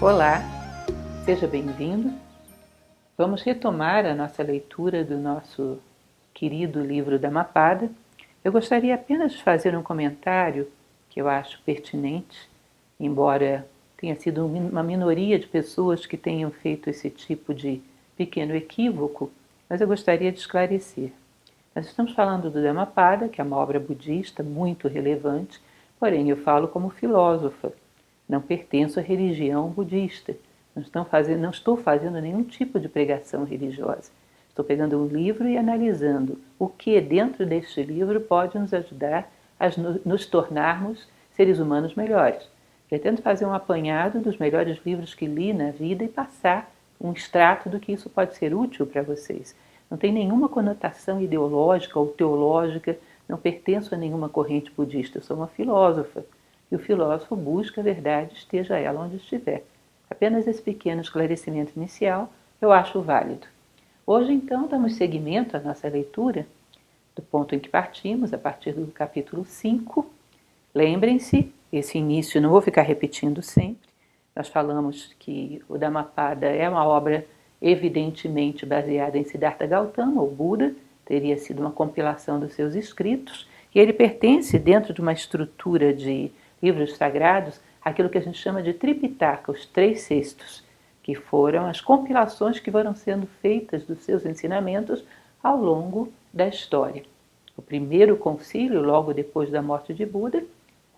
Olá, seja bem-vindo. Vamos retomar a nossa leitura do nosso querido livro Dhammapada. Eu gostaria apenas de fazer um comentário que eu acho pertinente, embora tenha sido uma minoria de pessoas que tenham feito esse tipo de pequeno equívoco, mas eu gostaria de esclarecer. Nós estamos falando do Dhammapada, que é uma obra budista muito relevante, porém eu falo como filósofa. Não pertenço à religião budista. Não estou fazendo nenhum tipo de pregação religiosa. Estou pegando um livro e analisando o que dentro deste livro pode nos ajudar a nos tornarmos seres humanos melhores. Pretendo fazer um apanhado dos melhores livros que li na vida e passar um extrato do que isso pode ser útil para vocês. Não tem nenhuma conotação ideológica ou teológica, não pertenço a nenhuma corrente budista. Eu sou uma filósofa. E o filósofo busca a verdade, esteja ela onde estiver. Apenas esse pequeno esclarecimento inicial eu acho válido. Hoje, então, damos seguimento à nossa leitura do ponto em que partimos, a partir do capítulo 5. Lembrem-se, esse início não vou ficar repetindo sempre. Nós falamos que o Dhammapada é uma obra evidentemente baseada em Siddhartha Gautama, o Buda, teria sido uma compilação dos seus escritos, e ele pertence, dentro de uma estrutura de livros sagrados, aquilo que a gente chama de Tripitaka, os 3 cestos, que foram as compilações que foram sendo feitas dos seus ensinamentos ao longo da história. O primeiro concílio, logo depois da morte de Buda,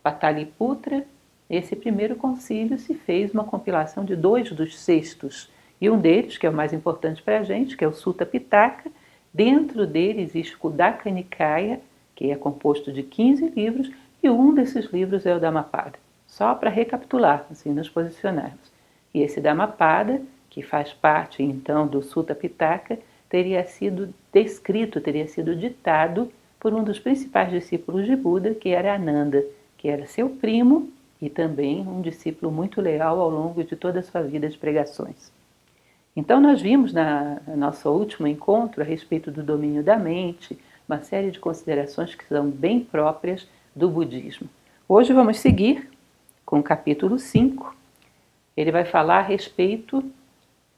Pataliputra, esse primeiro concílio se fez uma compilação de 2 dos cestos, e um deles, que é o mais importante para a gente, que é o Sutta Pitaka. Dentro dele existe o Khuddaka Nikaya, que é composto de 15 livros, e um desses livros é o Dhammapada. Só para recapitular, assim, nos posicionarmos. E esse Dhammapada, que faz parte então do Sutta Pitaka, teria sido descrito, teria sido ditado por um dos principais discípulos de Buda, que era Ananda, que era seu primo e também um discípulo muito leal ao longo de toda a sua vida de pregações. Então nós vimos no nosso último encontro a respeito do domínio da mente, uma série de considerações que são bem próprias do budismo. Hoje vamos seguir com o capítulo 5. Ele vai falar a respeito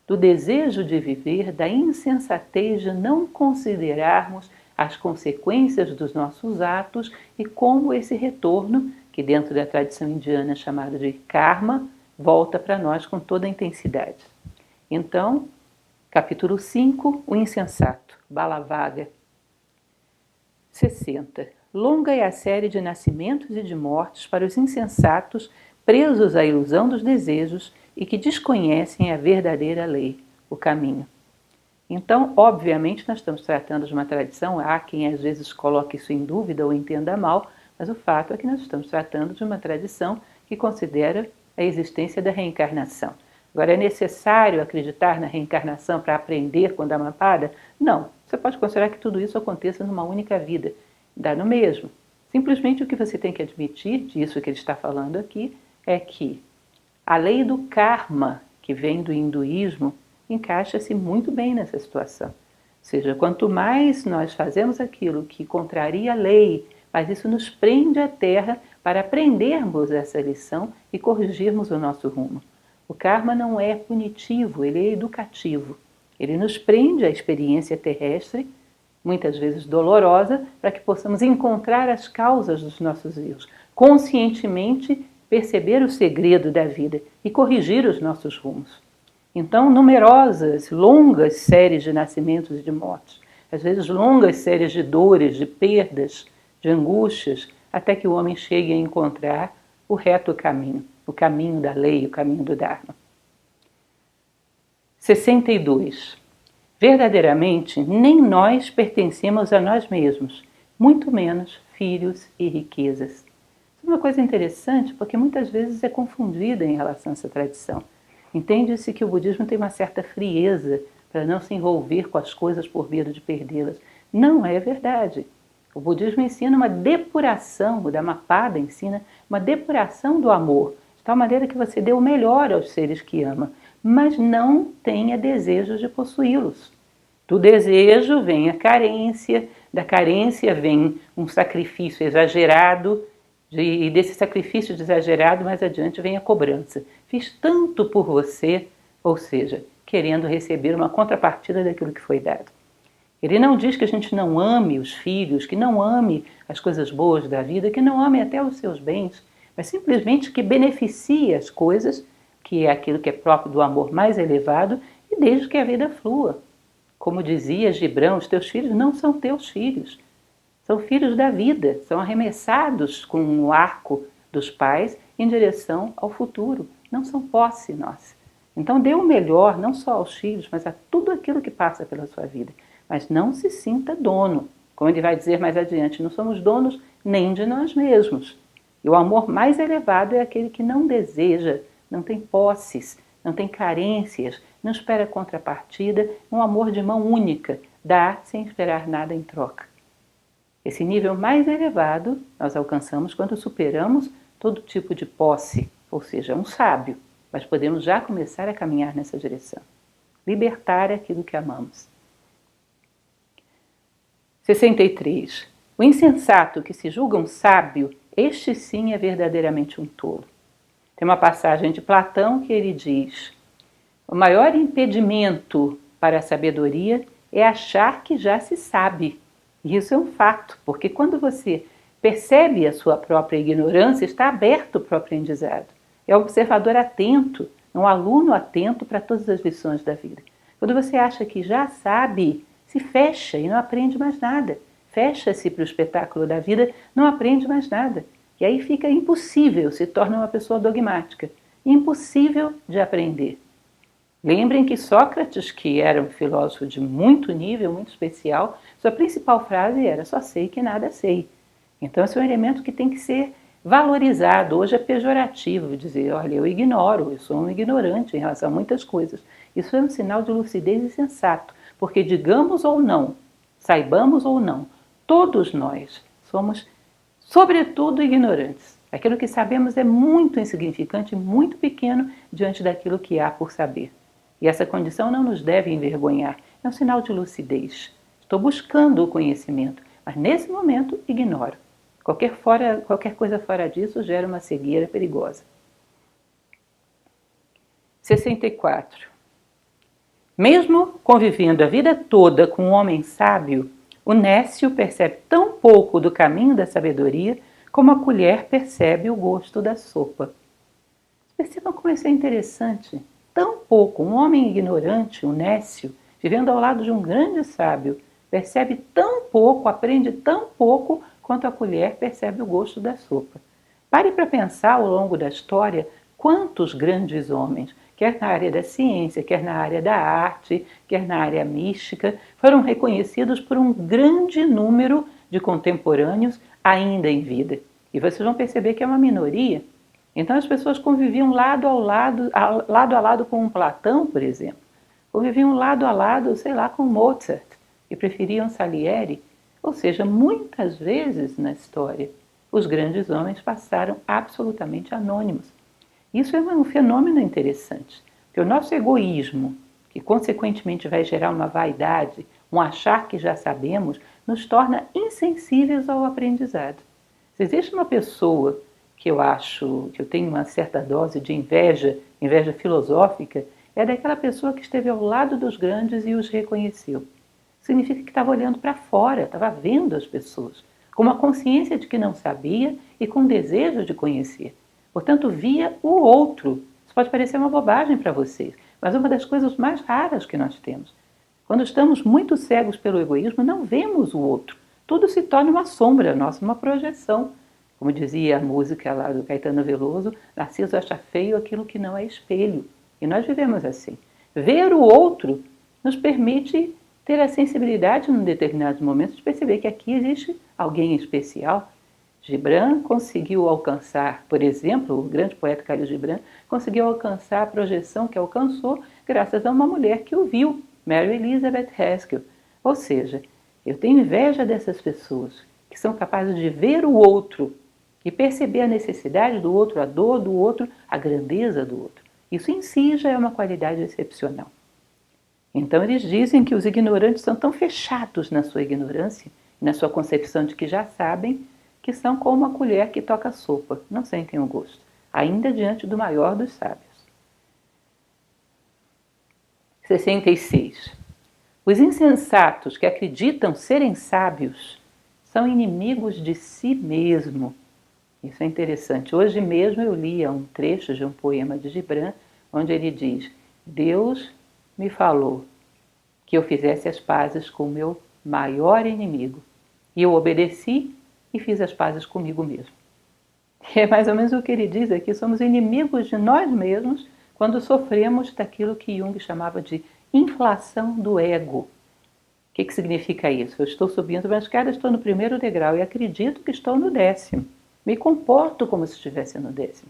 do desejo de viver, da insensatez de não considerarmos as consequências dos nossos atos e como esse retorno, que dentro da tradição indiana é chamado de karma, volta para nós com toda a intensidade. Então, capítulo 5, o insensato, Balavaga. 60. Longa é a série de nascimentos e de mortes para os insensatos presos à ilusão dos desejos e que desconhecem a verdadeira lei, o caminho. Então, obviamente, nós estamos tratando de uma tradição, há quem às vezes coloque isso em dúvida ou entenda mal, mas o fato é que nós estamos tratando de uma tradição que considera a existência da reencarnação. Agora, é necessário acreditar na reencarnação para aprender com Dhammapada? Não. Você pode considerar que tudo isso aconteça numa única vida. Dá no mesmo. Simplesmente o que você tem que admitir disso que ele está falando aqui é que a lei do karma, que vem do hinduísmo, encaixa-se muito bem nessa situação. Ou seja, quanto mais nós fazemos aquilo que contraria a lei, mas isso nos prende à terra para aprendermos essa lição e corrigirmos o nosso rumo. O karma não é punitivo, ele é educativo. Ele nos prende à experiência terrestre, muitas vezes dolorosa, para que possamos encontrar as causas dos nossos erros, conscientemente perceber o segredo da vida e corrigir os nossos rumos. Então, numerosas, longas séries de nascimentos e de mortes, às vezes longas séries de dores, de perdas, de angústias, até que o homem chegue a encontrar o reto caminho, o caminho da lei, o caminho do Dharma. 62. Verdadeiramente, nem nós pertencemos a nós mesmos, muito menos filhos e riquezas. Isso é uma coisa interessante porque muitas vezes é confundida em relação a essa tradição. Entende-se que o budismo tem uma certa frieza para não se envolver com as coisas por medo de perdê-las. Não é verdade. O budismo ensina uma depuração, o Dhammapada ensina uma depuração do amor, de tal maneira que você dê o melhor aos seres que ama, mas não tenha desejos de possuí-los. Do desejo vem a carência, da carência vem um sacrifício exagerado e desse sacrifício exagerado, mais adiante vem a cobrança. Fiz tanto por você, ou seja, querendo receber uma contrapartida daquilo que foi dado. Ele não diz que a gente não ame os filhos, que não ame as coisas boas da vida, que não ame até os seus bens, mas simplesmente que beneficie as coisas, que é aquilo que é próprio do amor mais elevado, e desde que a vida flua. Como dizia Gibran, os teus filhos não são teus filhos, são filhos da vida, são arremessados com o arco dos pais em direção ao futuro, não são posse nossa. Então dê o melhor não só aos filhos, mas a tudo aquilo que passa pela sua vida. Mas não se sinta dono, como ele vai dizer mais adiante, não somos donos nem de nós mesmos. E o amor mais elevado é aquele que não deseja, não tem posses, não tem carências, não espera contrapartida, um amor de mão única, dá sem esperar nada em troca. Esse nível mais elevado nós alcançamos quando superamos todo tipo de posse, ou seja, um sábio, mas podemos já começar a caminhar nessa direção. Libertar aquilo que amamos. 63. O insensato que se julga um sábio, este sim é verdadeiramente um tolo. Tem uma passagem de Platão que ele diz: o maior impedimento para a sabedoria é achar que já se sabe. E isso é um fato, porque quando você percebe a sua própria ignorância, está aberto para o aprendizado. É um observador atento, um aluno atento para todas as lições da vida. Quando você acha que já sabe, se fecha e não aprende mais nada. Fecha-se para o espetáculo da vida, não aprende mais nada. E aí fica impossível, se torna uma pessoa dogmática. Impossível de aprender. Lembrem que Sócrates, que era um filósofo de muito nível, muito especial, sua principal frase era: só sei que nada sei. Então esse é um elemento que tem que ser valorizado. Hoje é pejorativo dizer: olha, eu ignoro, eu sou um ignorante em relação a muitas coisas. Isso é um sinal de lucidez e sensato, porque digamos ou não, saibamos ou não, todos nós somos, sobretudo, ignorantes. Aquilo que sabemos é muito insignificante, muito pequeno diante daquilo que há por saber. E essa condição não nos deve envergonhar, é um sinal de lucidez. Estou buscando o conhecimento, mas nesse momento ignoro. Qualquer coisa fora disso gera uma cegueira perigosa. 64. Mesmo convivendo a vida toda com um homem sábio, o nécio percebe tão pouco do caminho da sabedoria como a colher percebe o gosto da sopa. Percebam como isso é interessante. Tão pouco, um homem ignorante, um nécio, vivendo ao lado de um grande sábio, percebe tão pouco, aprende tão pouco quanto a colher percebe o gosto da sopa. Pare para pensar ao longo da história quantos grandes homens, quer na área da ciência, quer na área da arte, quer na área mística, foram reconhecidos por um grande número de contemporâneos ainda em vida. E vocês vão perceber que é uma minoria. Então as pessoas conviviam lado a lado com um Platão, por exemplo. Conviviam lado a lado, sei lá, com Mozart e preferiam Salieri. Ou seja, muitas vezes na história, os grandes homens passaram absolutamente anônimos. Isso é um fenômeno interessante, porque o nosso egoísmo, que consequentemente vai gerar uma vaidade, um achar que já sabemos, nos torna insensíveis ao aprendizado. Se existe uma pessoa que eu acho que eu tenho uma certa dose de inveja filosófica, é daquela pessoa que esteve ao lado dos grandes e os reconheceu. Significa que estava olhando para fora, estava vendo as pessoas, com uma consciência de que não sabia e com desejo de conhecer. Portanto, via o outro. Isso pode parecer uma bobagem para vocês, mas é uma das coisas mais raras que nós temos. Quando estamos muito cegos pelo egoísmo, não vemos o outro. Tudo se torna uma sombra nossa, uma projeção. Como dizia a música lá do Caetano Veloso, Narciso acha feio aquilo que não é espelho. E nós vivemos assim. Ver o outro nos permite ter a sensibilidade, em determinados momentos, de perceber que aqui existe alguém especial. Gibran conseguiu alcançar, por exemplo, o grande poeta Khalil Gibran, conseguiu alcançar a projeção que alcançou graças a uma mulher que o viu, Mary Elizabeth Haskell. Ou seja, eu tenho inveja dessas pessoas que são capazes de ver o outro e perceber a necessidade do outro, a dor do outro, a grandeza do outro. Isso em si já é uma qualidade excepcional. Então eles dizem que os ignorantes são tão fechados na sua ignorância, na sua concepção de que já sabem, que são como a colher que toca sopa, não sentem o gosto, ainda diante do maior dos sábios. 66. Os insensatos que acreditam serem sábios são inimigos de si mesmo. Isso é interessante. Hoje mesmo eu lia um trecho de um poema de Gibran, onde ele diz: Deus me falou que eu fizesse as pazes com o meu maior inimigo. E eu obedeci e fiz as pazes comigo mesmo. É mais ou menos o que ele diz aqui: somos inimigos de nós mesmos quando sofremos daquilo que Jung chamava de inflação do ego. O que significa isso? Eu estou subindo uma escada, estou no primeiro degrau e acredito que estou no 10º. Me comporto como se estivesse no 10º.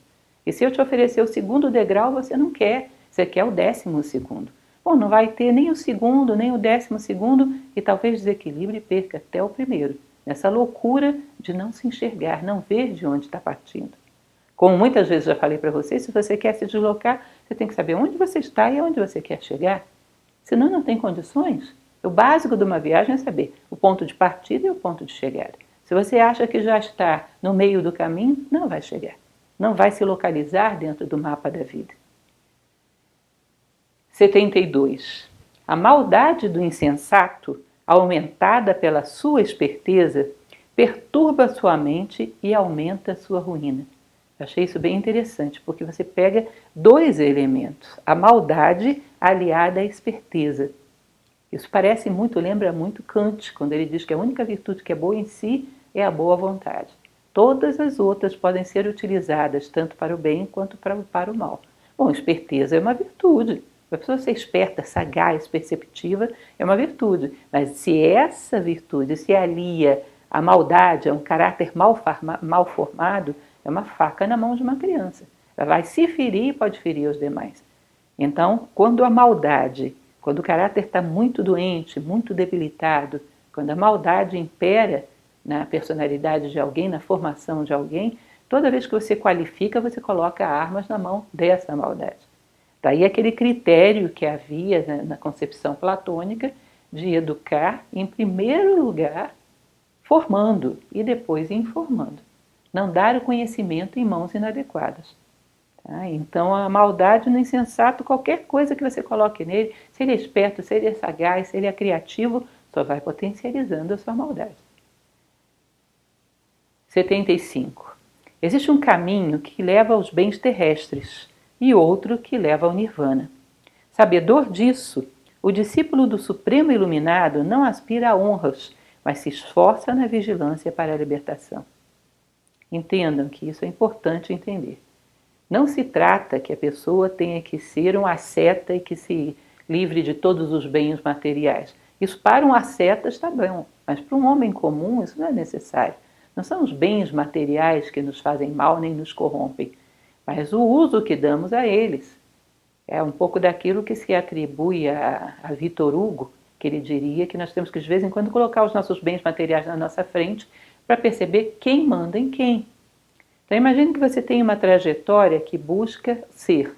E se eu te oferecer o segundo degrau, você não quer. Você quer o 12º. Bom, não vai ter nem o segundo, nem o 12º e talvez desequilibre e perca até o primeiro. Nessa loucura de não se enxergar, não ver de onde está partindo. Como muitas vezes já falei para vocês, se você quer se deslocar, você tem que saber onde você está e aonde você quer chegar. Senão não tem condições. O básico de uma viagem é saber o ponto de partida e o ponto de chegada. Se você acha que já está no meio do caminho, não vai chegar. Não vai se localizar dentro do mapa da vida. 72. A maldade do insensato, aumentada pela sua esperteza, perturba sua mente e aumenta sua ruína. Eu achei isso bem interessante, porque você pega dois elementos, a maldade aliada à esperteza. Isso parece muito, lembra muito Kant, quando ele diz que a única virtude que é boa em si é a boa vontade. Todas as outras podem ser utilizadas tanto para o bem quanto para o mal. Bom, esperteza é uma virtude. A pessoa ser esperta, sagaz, perceptiva é uma virtude. Mas se essa virtude se alia à maldade, a um caráter mal formado, é uma faca na mão de uma criança. Ela vai se ferir e pode ferir os demais. Então, quando a maldade, quando o caráter está muito doente, muito debilitado, quando a maldade impera na personalidade de alguém, na formação de alguém, toda vez que você qualifica, você coloca armas na mão dessa maldade. Daí aquele critério que havia na concepção platônica de educar, em primeiro lugar, formando e depois informando. Não dar o conhecimento em mãos inadequadas. Tá? Então, a maldade no insensato, qualquer coisa que você coloque nele, se ele é esperto, se ele é sagaz, se ele é criativo, só vai potencializando a sua maldade. 75. Existe um caminho que leva aos bens terrestres e outro que leva ao nirvana. Sabedor disso, o discípulo do Supremo Iluminado não aspira a honras, mas se esforça na vigilância para a libertação. Entendam que isso é importante entender. Não se trata que a pessoa tenha que ser um asceta e que se livre de todos os bens materiais. Isso para um asceta está bom, mas para um homem comum isso não é necessário. Não são os bens materiais que nos fazem mal nem nos corrompem, mas o uso que damos a eles. É um pouco daquilo que se atribui a Victor Hugo, que ele diria que nós temos que de vez em quando colocar os nossos bens materiais na nossa frente para perceber quem manda em quem. Então imagine que você tem uma trajetória que busca ser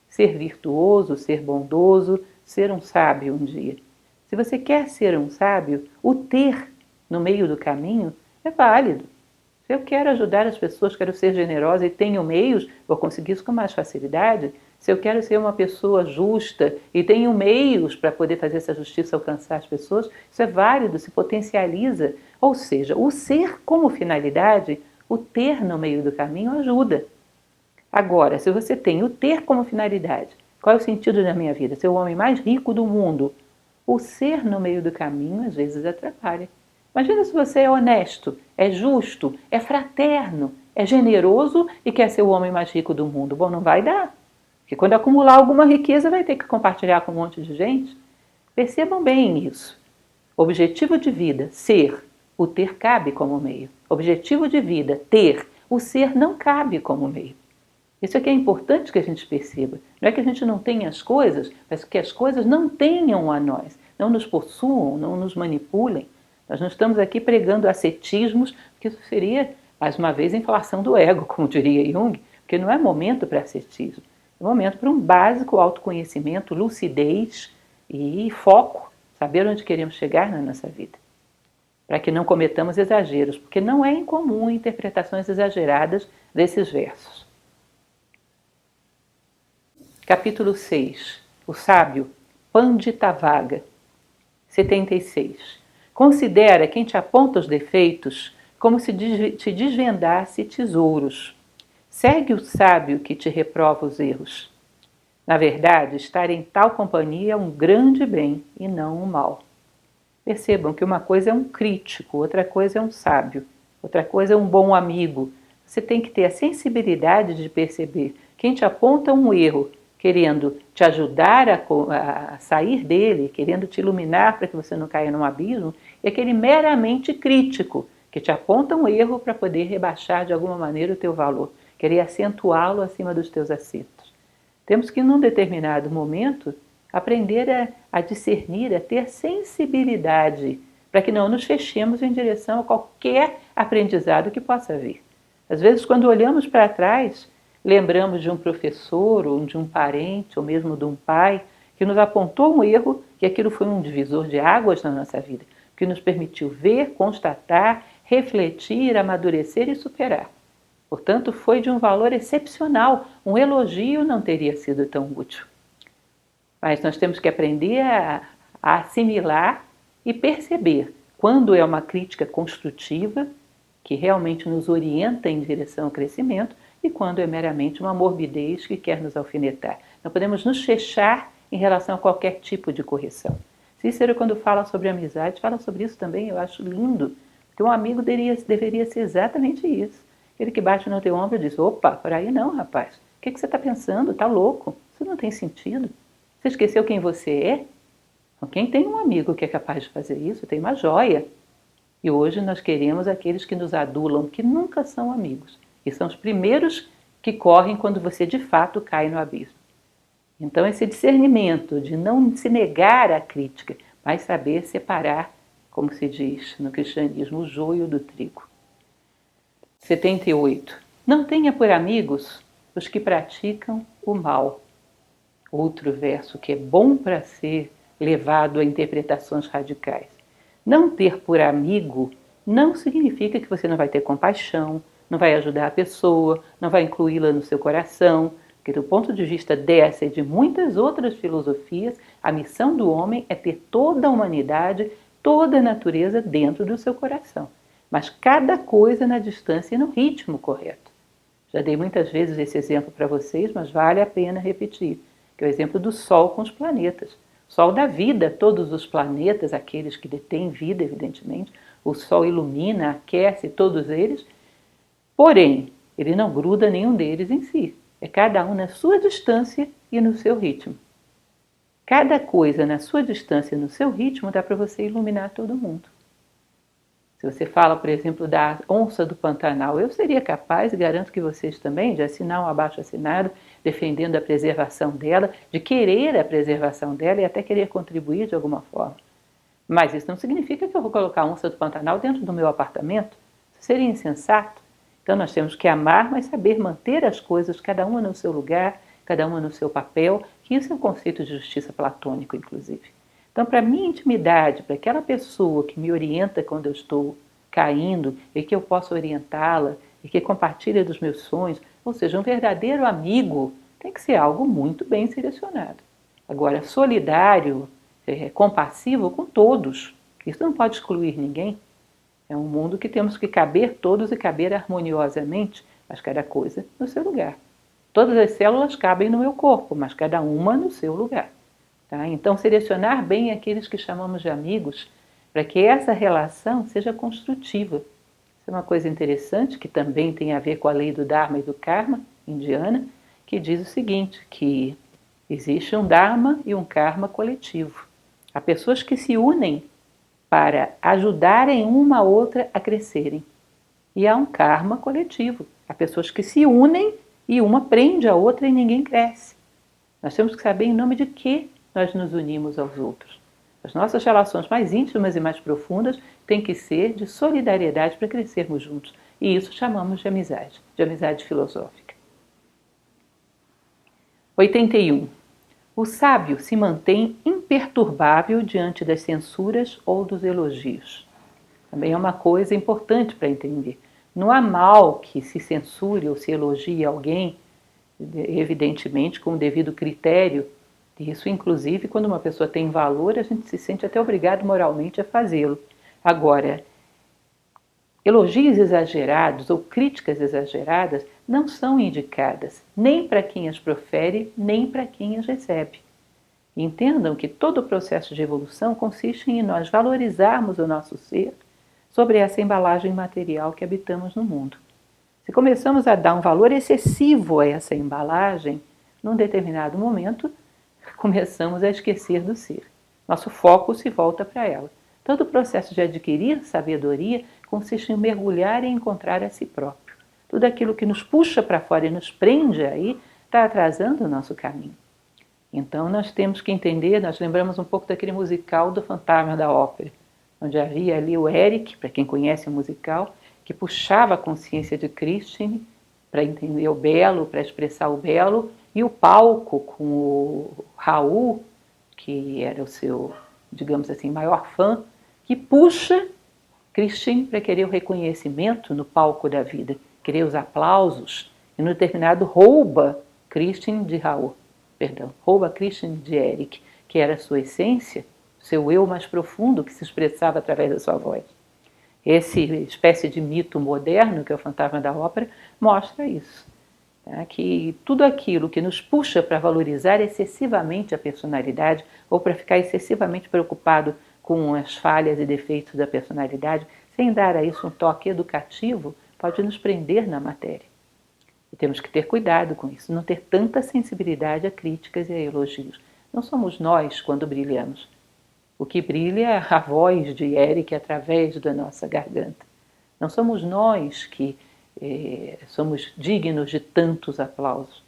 virtuoso, ser bondoso, ser um sábio um dia. Se você quer ser um sábio, o ter no meio do caminho é válido. Se eu quero ajudar as pessoas, quero ser generosa e tenho meios, vou conseguir isso com mais facilidade. Se eu quero ser uma pessoa justa e tenho meios para poder fazer essa justiça alcançar as pessoas, isso é válido, se potencializa. Ou seja, o ser como finalidade, o ter no meio do caminho ajuda. Agora, se você tem o ter como finalidade, qual é o sentido da minha vida? Ser o homem mais rico do mundo. O ser no meio do caminho às vezes atrapalha. Imagina se você é honesto, é justo, é fraterno, é generoso e quer ser o homem mais rico do mundo. Bom, não vai dar. Porque quando acumular alguma riqueza vai ter que compartilhar com um monte de gente. Percebam bem isso. Objetivo de vida, ser. O ter cabe como meio. Objetivo de vida, ter. O ser não cabe como meio. Isso é que é importante que a gente perceba. Não é que a gente não tenha as coisas, mas que as coisas não tenham a nós. Não nos possuam, não nos manipulem. Nós não estamos aqui pregando ascetismos, porque isso seria, mais uma vez, inflação do ego, como diria Jung, porque não é momento para ascetismo. É momento para um básico autoconhecimento, lucidez e foco, saber onde queremos chegar na nossa vida. para que não cometamos exageros, porque não é incomum interpretações exageradas desses versos. Capítulo 6. O sábio, Panditavaga. 76. Considera quem te aponta os defeitos como se te desvendasse tesouros. Segue o sábio que te reprova os erros. Na verdade, estar em tal companhia é um grande bem e não um mal. Percebam que uma coisa é um crítico, outra coisa é um sábio, outra coisa é um bom amigo. Você tem que ter a sensibilidade de perceber quem te aponta um erro, querendo te ajudar a sair dele, querendo te iluminar para que você não caia num abismo, e aquele meramente crítico, que te aponta um erro para poder rebaixar de alguma maneira o teu valor, querer acentuá-lo acima dos teus acertos. Temos que, num determinado momento, aprender a discernir, a ter sensibilidade, para que não nos fechemos em direção a qualquer aprendizado que possa vir. Às vezes, quando olhamos para trás, lembramos de um professor, ou de um parente, ou mesmo de um pai, que nos apontou um erro, e aquilo foi um divisor de águas na nossa vida, que nos permitiu ver, constatar, refletir, amadurecer e superar. Portanto, foi de um valor excepcional. Um elogio não teria sido tão útil. Mas nós temos que aprender a assimilar e perceber quando é uma crítica construtiva, que realmente nos orienta em direção ao crescimento, e quando é meramente uma morbidez que quer nos alfinetar. Não podemos nos fechar em relação a qualquer tipo de correção. Cícero, quando fala sobre amizade, fala sobre isso também, eu acho lindo, porque um amigo deveria ser exatamente isso. Ele que bate no teu ombro e diz: opa, por aí não, rapaz. O que você está pensando? Está louco. Isso não tem sentido. Você esqueceu quem você é? Quem tem um amigo que é capaz de fazer isso, tem uma joia. E hoje nós queremos aqueles que nos adulam, que nunca são amigos. E são os primeiros que correm quando você de fato cai no abismo. Então esse discernimento de não se negar à crítica, mas saber separar, como se diz no cristianismo, o joio do trigo. 78. Não tenha por amigos os que praticam o mal. Outro verso que é bom para ser levado a interpretações radicais. Não ter por amigo não significa que você não vai ter compaixão, não vai ajudar a pessoa, não vai incluí-la no seu coração, porque do ponto de vista dessa e de muitas outras filosofias, a missão do homem é ter toda a humanidade, toda a natureza dentro do seu coração. Mas cada coisa na distância e no ritmo correto. Já dei muitas vezes esse exemplo para vocês, mas vale a pena repetir, que é o exemplo do Sol com os planetas. O Sol dá vida a todos os planetas, aqueles que detêm vida, evidentemente. O Sol ilumina, aquece todos eles, porém, ele não gruda nenhum deles em si. É cada um na sua distância e no seu ritmo. Cada coisa na sua distância e no seu ritmo dá para você iluminar todo mundo. Se você fala, por exemplo, da onça do Pantanal, eu seria capaz, e garanto que vocês também, de assinar um abaixo-assinado defendendo a preservação dela, de querer a preservação dela e até querer contribuir de alguma forma. Mas isso não significa que eu vou colocar a onça do Pantanal dentro do meu apartamento. Isso seria insensato. Então nós temos que amar, mas saber manter as coisas, cada uma no seu lugar, cada uma no seu papel, que isso é um conceito de justiça platônico, inclusive. Então, para a minha intimidade, para aquela pessoa que me orienta quando eu estou caindo e que eu posso orientá-la e que compartilha dos meus sonhos, ou seja, um verdadeiro amigo, tem que ser algo muito bem selecionado. Agora, solidário, compassivo com todos, isso não pode excluir ninguém. É um mundo que temos que caber todos e caber harmoniosamente, mas cada coisa no seu lugar. Todas as células cabem no meu corpo, mas cada uma no seu lugar. Tá? Então, selecionar bem aqueles que chamamos de amigos, para que essa relação seja construtiva. Isso é uma coisa interessante, que também tem a ver com a lei do Dharma e do Karma indiana, que diz o seguinte, que existe um Dharma e um Karma coletivo. Há pessoas que se unem para ajudarem uma a outra a crescerem. E há um Karma coletivo. Há pessoas que se unem e uma prende a outra e ninguém cresce. Nós temos que saber em nome de que nós nos unimos aos outros. As nossas relações mais íntimas e mais profundas têm que ser de solidariedade para crescermos juntos. E isso chamamos de amizade filosófica. 81. O sábio se mantém imperturbável diante das censuras ou dos elogios. Também é uma coisa importante para entender. Não há mal que se censure ou se elogie alguém, evidentemente com o devido critério. Isso, inclusive, quando uma pessoa tem valor, a gente se sente até obrigado moralmente a fazê-lo. Agora, elogios exagerados ou críticas exageradas não são indicadas, nem para quem as profere, nem para quem as recebe. Entendam que todo o processo de evolução consiste em nós valorizarmos o nosso ser sobre essa embalagem material que habitamos no mundo. Se começamos a dar um valor excessivo a essa embalagem, num determinado momento, começamos a esquecer do ser. Nosso foco se volta para ela. Todo o processo de adquirir sabedoria consiste em mergulhar e encontrar a si próprio. Tudo aquilo que nos puxa para fora e nos prende aí está atrasando o nosso caminho. Então nós temos que entender, nós lembramos um pouco daquele musical do Fantasma da Ópera, onde havia ali o Eric, para quem conhece o musical, que puxava a consciência de Christine para entender o belo, para expressar o belo, e o palco com o Raul, que era o seu, digamos assim, maior fã, que puxa Christine para querer o reconhecimento no palco da vida, querer os aplausos, e no determinado rouba Christine de Raul, rouba Christine de Eric, que era a sua essência, seu eu mais profundo que se expressava através da sua voz. Esse espécie de mito moderno, que é o Fantasma da Ópera, mostra isso. Que tudo aquilo que nos puxa para valorizar excessivamente a personalidade ou para ficar excessivamente preocupado com as falhas e defeitos da personalidade, sem dar a isso um toque educativo, pode nos prender na matéria. E temos que ter cuidado com isso, não ter tanta sensibilidade a críticas e a elogios. Não somos nós quando brilhamos. O que brilha é a voz de Eric através da nossa garganta. Não somos nós que somos dignos de tantos aplausos.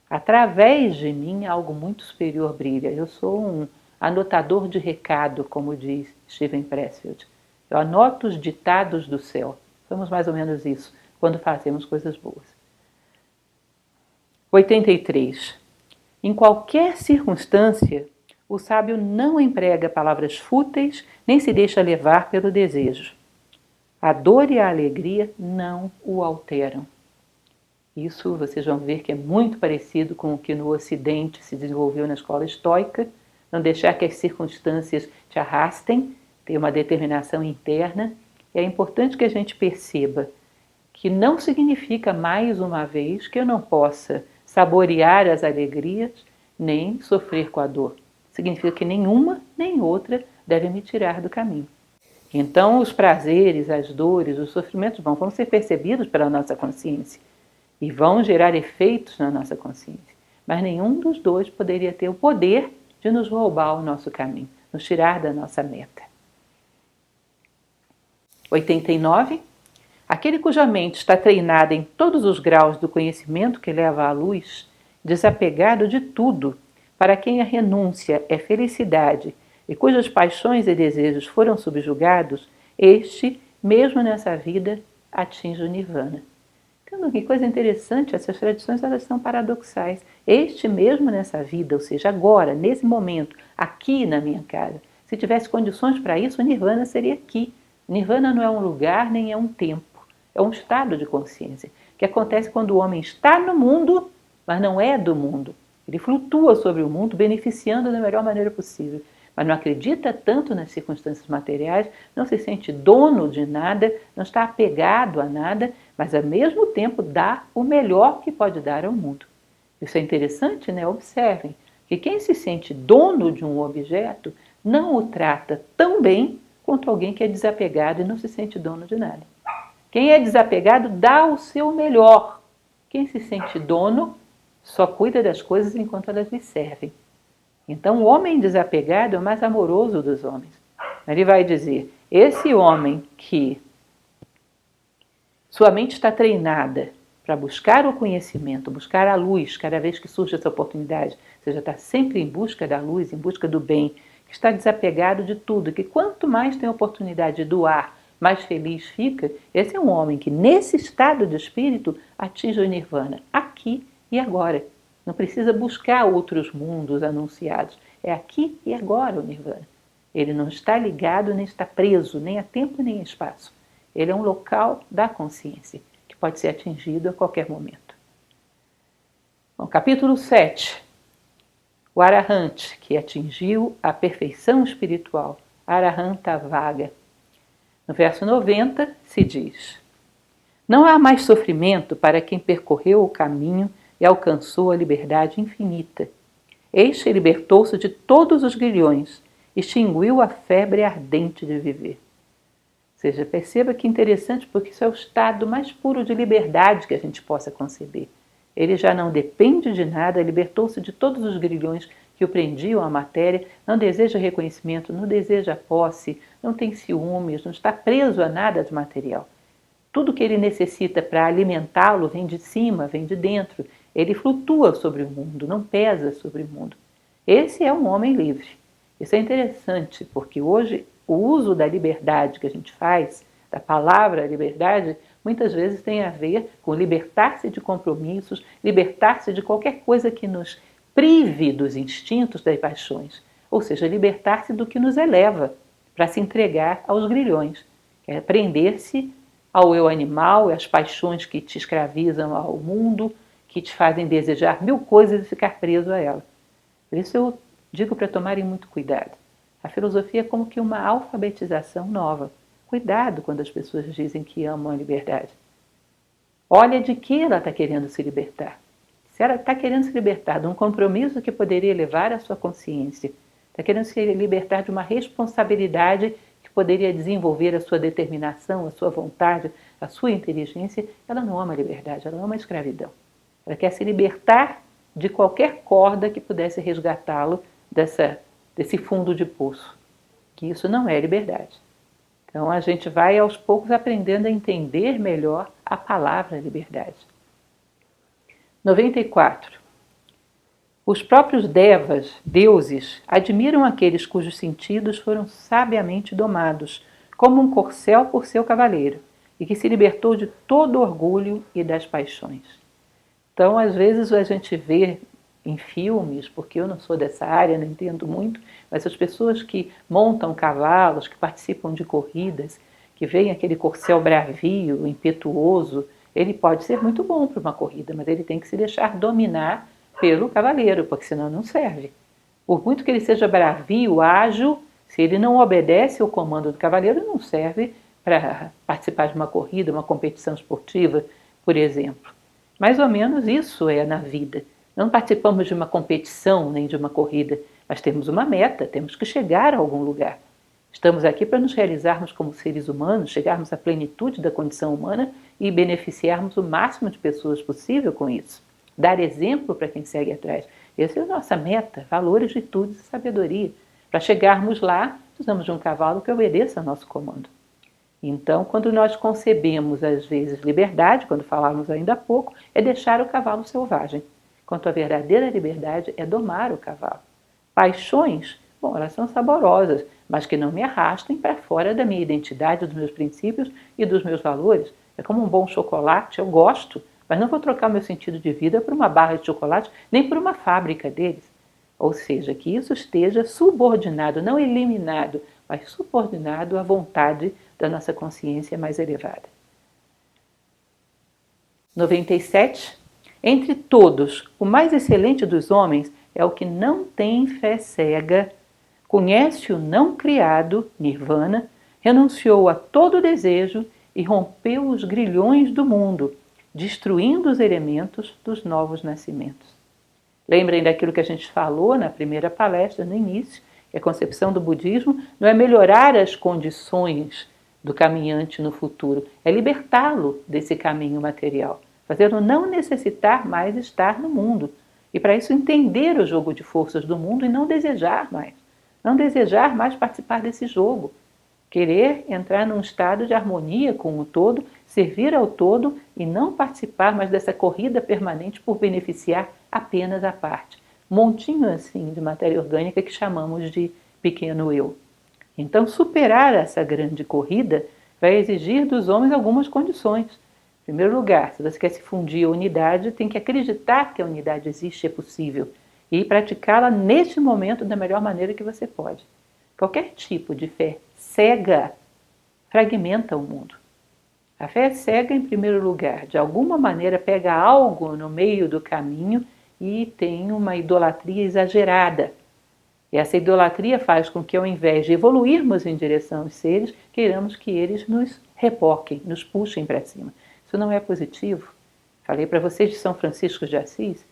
Através de mim, algo muito superior brilha. Eu sou um anotador de recado, como diz Steven Pressfield. Eu anoto os ditados do céu. Somos mais ou menos isso, quando fazemos coisas boas. 83. Em qualquer circunstância, o sábio não emprega palavras fúteis, nem se deixa levar pelo desejo. A dor e a alegria não o alteram. Isso vocês vão ver que é muito parecido com o que no Ocidente se desenvolveu na escola estoica, não deixar que as circunstâncias te arrastem, ter uma determinação interna. E é importante que a gente perceba que não significa, mais uma vez, que eu não possa saborear as alegrias, nem sofrer com a dor. Significa que nenhuma nem outra deve me tirar do caminho. Então, os prazeres, as dores, os sofrimentos vão ser percebidos pela nossa consciência e vão gerar efeitos na nossa consciência. Mas nenhum dos dois poderia ter o poder de nos roubar o nosso caminho, nos tirar da nossa meta. 89. Aquele cuja mente está treinada em todos os graus do conhecimento que leva à luz, desapegado de tudo, para quem a renúncia é felicidade e cujas paixões e desejos foram subjugados, este, mesmo nessa vida, atinge o nirvana. Então, que coisa interessante, essas tradições elas são paradoxais. Este mesmo nessa vida, ou seja, agora, nesse momento, aqui na minha casa, se tivesse condições para isso, o nirvana seria aqui. Nirvana não é um lugar nem é um tempo, é um estado de consciência, que acontece quando o homem está no mundo, mas não é do mundo. Ele flutua sobre o mundo, beneficiando da melhor maneira possível, mas não acredita tanto nas circunstâncias materiais, não se sente dono de nada, não está apegado a nada, mas ao mesmo tempo dá o melhor que pode dar ao mundo. Isso é interessante, né? Observem que quem se sente dono de um objeto não o trata tão bem quanto alguém que é desapegado e não se sente dono de nada. Quem é desapegado dá o seu melhor. Quem se sente dono só cuida das coisas enquanto elas lhe servem. Então, o homem desapegado é o mais amoroso dos homens. Ele vai dizer, esse homem que sua mente está treinada para buscar o conhecimento, buscar a luz, cada vez que surge essa oportunidade, ou seja, está sempre em busca da luz, em busca do bem, que está desapegado de tudo, que quanto mais tem oportunidade de doar, mais feliz fica. Esse é um homem que, nesse estado de espírito, atinge o nirvana, aqui e agora. Não precisa buscar outros mundos anunciados. É aqui e agora o nirvana. Ele não está ligado, nem está preso, nem a tempo, nem a espaço. Ele é um local da consciência, que pode ser atingido a qualquer momento. Bom, capítulo 7. O Arahant, que atingiu a perfeição espiritual. Arahanta Vaga. No verso 90 se diz: não há mais sofrimento para quem percorreu o caminho e alcançou a liberdade infinita. Este libertou-se de todos os grilhões, extinguiu a febre ardente de viver. Ou seja, perceba que interessante, porque isso é o estado mais puro de liberdade que a gente possa conceber. Ele já não depende de nada, libertou-se de todos os grilhões que o prendiam à matéria, não deseja reconhecimento, não deseja posse, não tem ciúmes, não está preso a nada de material. Tudo que ele necessita para alimentá-lo vem de cima, vem de dentro. Ele flutua sobre o mundo, não pesa sobre o mundo. Esse é um homem livre. Isso é interessante, porque hoje o uso da liberdade que a gente faz, da palavra liberdade, muitas vezes tem a ver com libertar-se de compromissos, libertar-se de qualquer coisa que nos prive dos instintos, das paixões. Ou seja, libertar-se do que nos eleva, para se entregar aos grilhões. É prender-se ao eu animal, às paixões que te escravizam ao mundo, que te fazem desejar mil coisas e ficar preso a ela. Por isso eu digo para tomarem muito cuidado. A filosofia é como que uma alfabetização nova. Cuidado quando as pessoas dizem que amam a liberdade. Olha de que ela está querendo se libertar. Se ela está querendo se libertar de um compromisso que poderia elevar a sua consciência, está querendo se libertar de uma responsabilidade que poderia desenvolver a sua determinação, a sua vontade, a sua inteligência, ela não ama a liberdade, ela ama a escravidão. Ela quer se libertar de qualquer corda que pudesse resgatá-lo desse fundo de poço, que isso não é liberdade. Então a gente vai aos poucos aprendendo a entender melhor a palavra liberdade. 94. Os próprios devas, deuses, admiram aqueles cujos sentidos foram sabiamente domados, como um corcel por seu cavaleiro, e que se libertou de todo orgulho e das paixões. Então, às vezes a gente vê em filmes, porque eu não sou dessa área, não entendo muito, mas as pessoas que montam cavalos, que participam de corridas, que veem aquele corcel bravio, impetuoso, ele pode ser muito bom para uma corrida, mas ele tem que se deixar dominar pelo cavaleiro, porque senão não serve. Por muito que ele seja bravio, ágil, se ele não obedece ao comando do cavaleiro, não serve para participar de uma corrida, uma competição esportiva, por exemplo. Mais ou menos isso é na vida. Não participamos de uma competição nem de uma corrida, mas temos uma meta, temos que chegar a algum lugar. Estamos aqui para nos realizarmos como seres humanos, chegarmos à plenitude da condição humana e beneficiarmos o máximo de pessoas possível com isso. Dar exemplo para quem segue atrás. Essa é a nossa meta, valores, virtudes e sabedoria. Para chegarmos lá, precisamos de um cavalo que obedeça ao nosso comando. Então, quando nós concebemos, às vezes, liberdade, quando falávamos ainda há pouco, é deixar o cavalo selvagem. Quanto a verdadeira liberdade é domar o cavalo. Paixões, bom, elas são saborosas, mas que não me arrastem para fora da minha identidade, dos meus princípios e dos meus valores. É como um bom chocolate, eu gosto, mas não vou trocar meu sentido de vida por uma barra de chocolate, nem por uma fábrica deles. Ou seja, que isso esteja subordinado, não eliminado, mas subordinado à vontade da nossa consciência mais elevada. 97. Entre todos, o mais excelente dos homens é o que não tem fé cega, conhece o não criado, nirvana, renunciou a todo desejo e rompeu os grilhões do mundo, destruindo os elementos dos novos nascimentos. Lembrem daquilo que a gente falou na primeira palestra, no início, que a concepção do budismo não é melhorar as condições do caminhante no futuro, é libertá-lo desse caminho material, fazê-lo não necessitar mais estar no mundo. E para isso entender o jogo de forças do mundo e não desejar mais participar desse jogo. Querer entrar num estado de harmonia com o todo, servir ao todo e não participar mais dessa corrida permanente por beneficiar apenas a parte. Montinho assim de matéria orgânica que chamamos de pequeno eu. Então, superar essa grande corrida vai exigir dos homens algumas condições. Em primeiro lugar, se você quer se fundir à unidade, tem que acreditar que a unidade existe e é possível e praticá-la neste momento da melhor maneira que você pode. Qualquer tipo de fé cega fragmenta o mundo. A fé cega, em primeiro lugar, de alguma maneira pega algo no meio do caminho e tem uma idolatria exagerada. E essa idolatria faz com que, ao invés de evoluirmos em direção aos seres, queiramos que eles nos repoquem, nos puxem para cima. Isso não é positivo. Falei para vocês de São Francisco de Assis.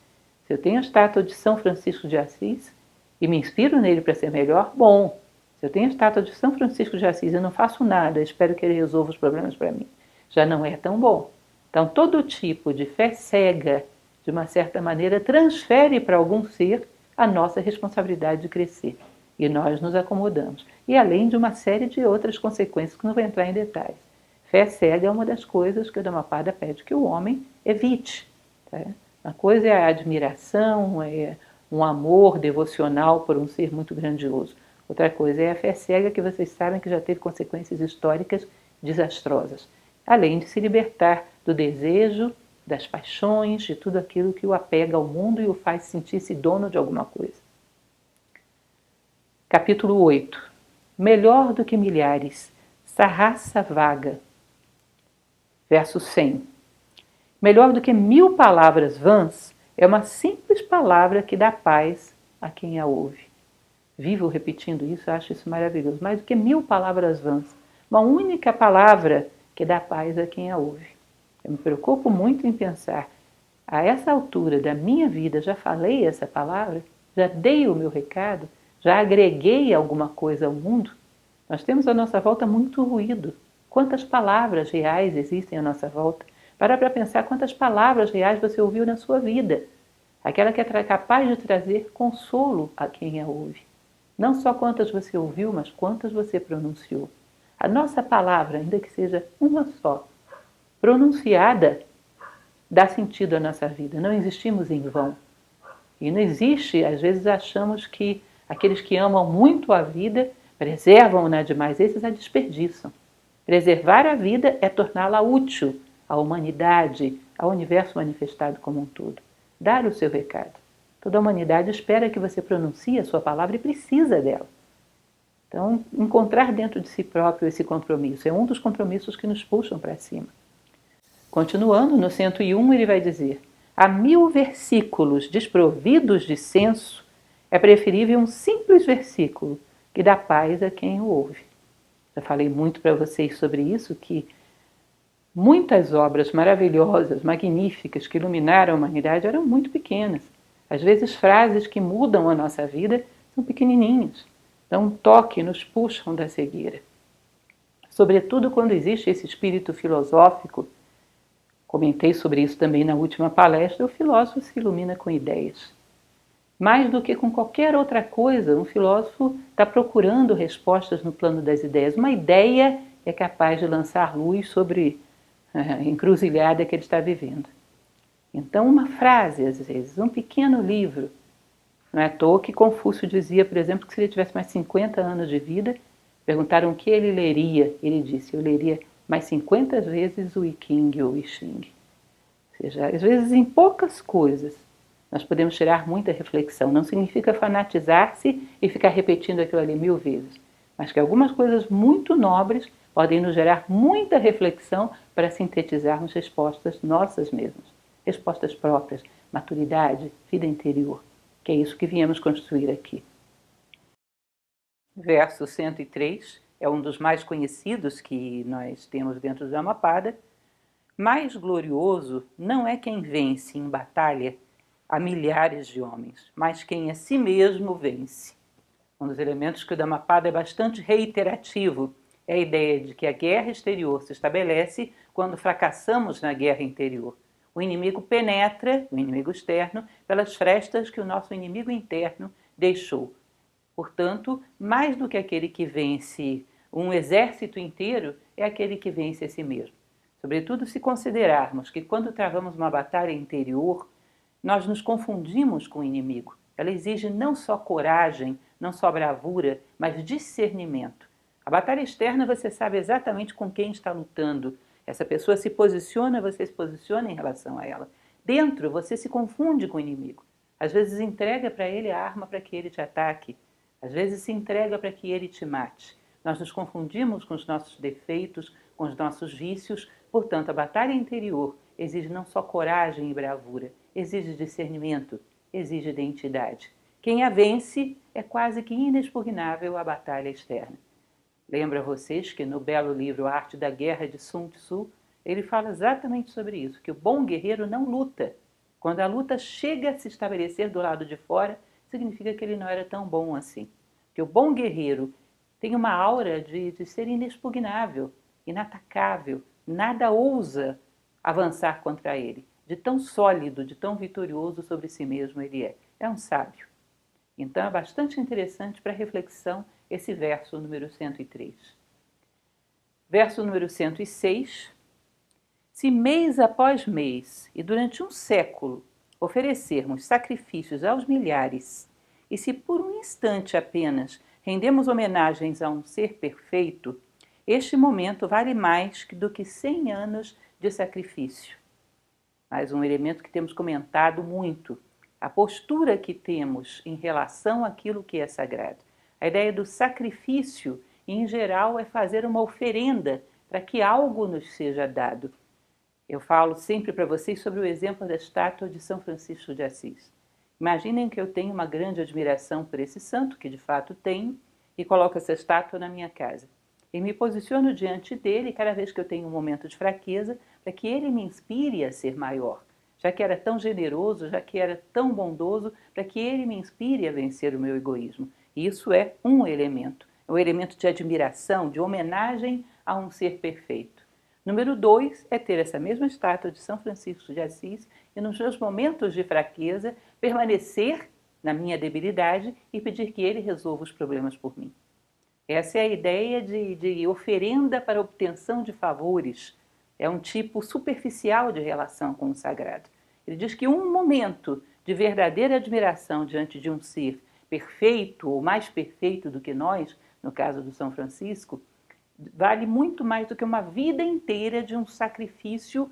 Se eu tenho a estátua de São Francisco de Assis e me inspiro nele para ser melhor, bom. Se eu tenho a estátua de São Francisco de Assis e não faço nada, espero que ele resolva os problemas para mim, já não é tão bom. Então, todo tipo de fé cega, de uma certa maneira, transfere para algum ser a nossa responsabilidade de crescer. E nós nos acomodamos. E além de uma série de outras consequências que não vou entrar em detalhes. Fé cega é uma das coisas que o Dhammapada pede que o homem evite. Tá? Uma coisa é a admiração, é um amor devocional por um ser muito grandioso. Outra coisa é a fé cega, que vocês sabem que já teve consequências históricas desastrosas. Além de se libertar do desejo, das paixões, de tudo aquilo que o apega ao mundo e o faz sentir-se dono de alguma coisa. Capítulo 8. Melhor do que milhares, Sahasra vaga. Verso 100. Melhor do que 1000 palavras vãs é uma simples palavra que dá paz a quem a ouve. Vivo repetindo isso, acho isso maravilhoso. Mais do que 1000 palavras vãs. Uma única palavra que dá paz a quem a ouve. Eu me preocupo muito em pensar, a essa altura da minha vida, já falei essa palavra? Já dei o meu recado? Já agreguei alguma coisa ao mundo? Nós temos à nossa volta muito ruído. Quantas palavras reais existem à nossa volta? Para pensar quantas palavras reais você ouviu na sua vida. Aquela que é capaz de trazer consolo a quem a ouve. Não só quantas você ouviu, mas quantas você pronunciou. A nossa palavra, ainda que seja uma só, pronunciada, dá sentido à nossa vida. Não existimos em vão. E não existe, às vezes achamos que aqueles que amam muito a vida preservam-na demais, esses a desperdiçam. Preservar a vida é torná-la útil à humanidade, ao universo manifestado como um todo. Dar o seu recado. Toda a humanidade espera que você pronuncie a sua palavra e precisa dela. Então, encontrar dentro de si próprio esse compromisso é um dos compromissos que nos puxam para cima. Continuando, no 101, ele vai dizer: a 1000 versículos desprovidos de senso é preferível um simples versículo que dá paz a quem o ouve. Já falei muito para vocês sobre isso, que muitas obras maravilhosas, magníficas, que iluminaram a humanidade eram muito pequenas. Às vezes, frases que mudam a nossa vida são pequenininhas. Dão um toque, nos puxam da cegueira. Sobretudo quando existe esse espírito filosófico. Comentei sobre isso também na última palestra. O filósofo se ilumina com ideias. Mais do que com qualquer outra coisa, um filósofo está procurando respostas no plano das ideias. Uma ideia é capaz de lançar luz sobre a encruzilhada que ele está vivendo. Então, uma frase, às vezes, um pequeno livro. Não é à toa que Confúcio dizia, por exemplo, que se ele tivesse mais 50 anos de vida, perguntaram o que ele leria. Ele disse: eu leria mais 50 vezes o I Ching ou o I Ching. Ou seja, às vezes em poucas coisas nós podemos tirar muita reflexão. Não significa fanatizar-se e ficar repetindo aquilo ali 1000 vezes, mas que algumas coisas muito nobres podem nos gerar muita reflexão para sintetizarmos respostas nossas mesmas, respostas próprias, maturidade, vida interior, que é isso que viemos construir aqui. Verso 103 é um dos mais conhecidos que nós temos dentro do Dhammapada. Mais glorioso não é quem vence em batalha a milhares de homens, mas quem a si mesmo vence. Um dos elementos que o Dhammapada é bastante reiterativo é a ideia de que a guerra exterior se estabelece quando fracassamos na guerra interior. O inimigo penetra, o inimigo externo, pelas frestas que o nosso inimigo interno deixou. Portanto, mais do que aquele que vence um exército inteiro, é aquele que vence a si mesmo. Sobretudo se considerarmos que quando travamos uma batalha interior, nós nos confundimos com o inimigo. Ela exige não só coragem, não só bravura, mas discernimento. A batalha externa você sabe exatamente com quem está lutando. Essa pessoa se posiciona, você se posiciona em relação a ela. Dentro, você se confunde com o inimigo. Às vezes entrega para ele a arma para que ele te ataque. Às vezes se entrega para que ele te mate. Nós nos confundimos com os nossos defeitos, com os nossos vícios, portanto, a batalha interior exige não só coragem e bravura, exige discernimento, exige identidade. Quem a vence é quase que inexpugnável à batalha externa. Lembro a vocês que no belo livro A Arte da Guerra de Sun Tzu, ele fala exatamente sobre isso, que o bom guerreiro não luta. Quando a luta chega a se estabelecer do lado de fora, significa que ele não era tão bom assim. Que o bom guerreiro tem uma aura de ser inexpugnável, inatacável, nada ousa avançar contra ele. De tão sólido, de tão vitorioso sobre si mesmo ele é. É um sábio. Então é bastante interessante para reflexão esse verso número 103. Verso número 106. Se mês após mês e durante um século oferecermos sacrifícios aos milhares, e se por um instante apenas rendemos homenagens a um ser perfeito, este momento vale mais do que 100 anos de sacrifício. Mais um elemento que temos comentado muito, a postura que temos em relação àquilo que é sagrado. A ideia do sacrifício, em geral, é fazer uma oferenda para que algo nos seja dado. Eu falo sempre para vocês sobre o exemplo da estátua de São Francisco de Assis. Imaginem que eu tenho uma grande admiração por esse santo, que de fato tenho, e coloco essa estátua na minha casa. E me posiciono diante dele cada vez que eu tenho um momento de fraqueza, para que ele me inspire a ser maior. Já que era tão generoso, já que era tão bondoso, para que ele me inspire a vencer o meu egoísmo. E isso é um elemento de admiração, de homenagem a um ser perfeito. Número 2 é ter essa mesma estátua de São Francisco de Assis e nos meus momentos de fraqueza permanecer na minha debilidade e pedir que ele resolva os problemas por mim. Essa é a ideia de oferenda para obtenção de favores. É um tipo superficial de relação com o sagrado. Ele diz que um momento de verdadeira admiração diante de um ser perfeito ou mais perfeito do que nós, no caso do São Francisco, vale muito mais do que uma vida inteira de um sacrifício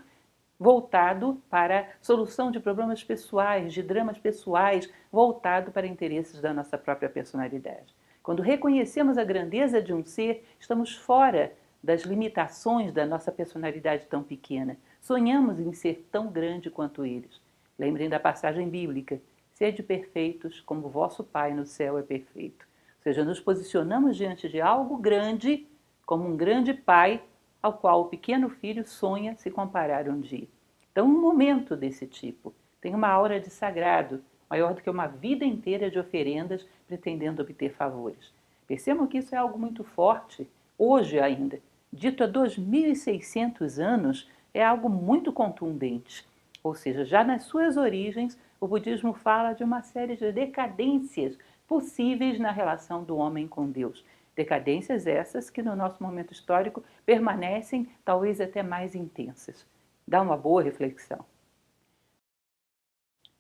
voltado para a solução de problemas pessoais, de dramas pessoais, voltado para interesses da nossa própria personalidade. Quando reconhecemos a grandeza de um ser, estamos fora das limitações da nossa personalidade tão pequena. Sonhamos em ser tão grande quanto eles. Lembrem da passagem bíblica: sede perfeitos como vosso Pai no céu é perfeito. Ou seja, nos posicionamos diante de algo grande, como um grande pai ao qual o pequeno filho sonha se comparar um dia. Então, um momento desse tipo tem uma aura de sagrado, maior do que uma vida inteira de oferendas pretendendo obter favores. Percebam que isso é algo muito forte, hoje ainda. Dito há 2.600 anos, é algo muito contundente. Ou seja, já nas suas origens, o budismo fala de uma série de decadências possíveis na relação do homem com Deus. Decadências essas que no nosso momento histórico permanecem talvez até mais intensas. Dá uma boa reflexão.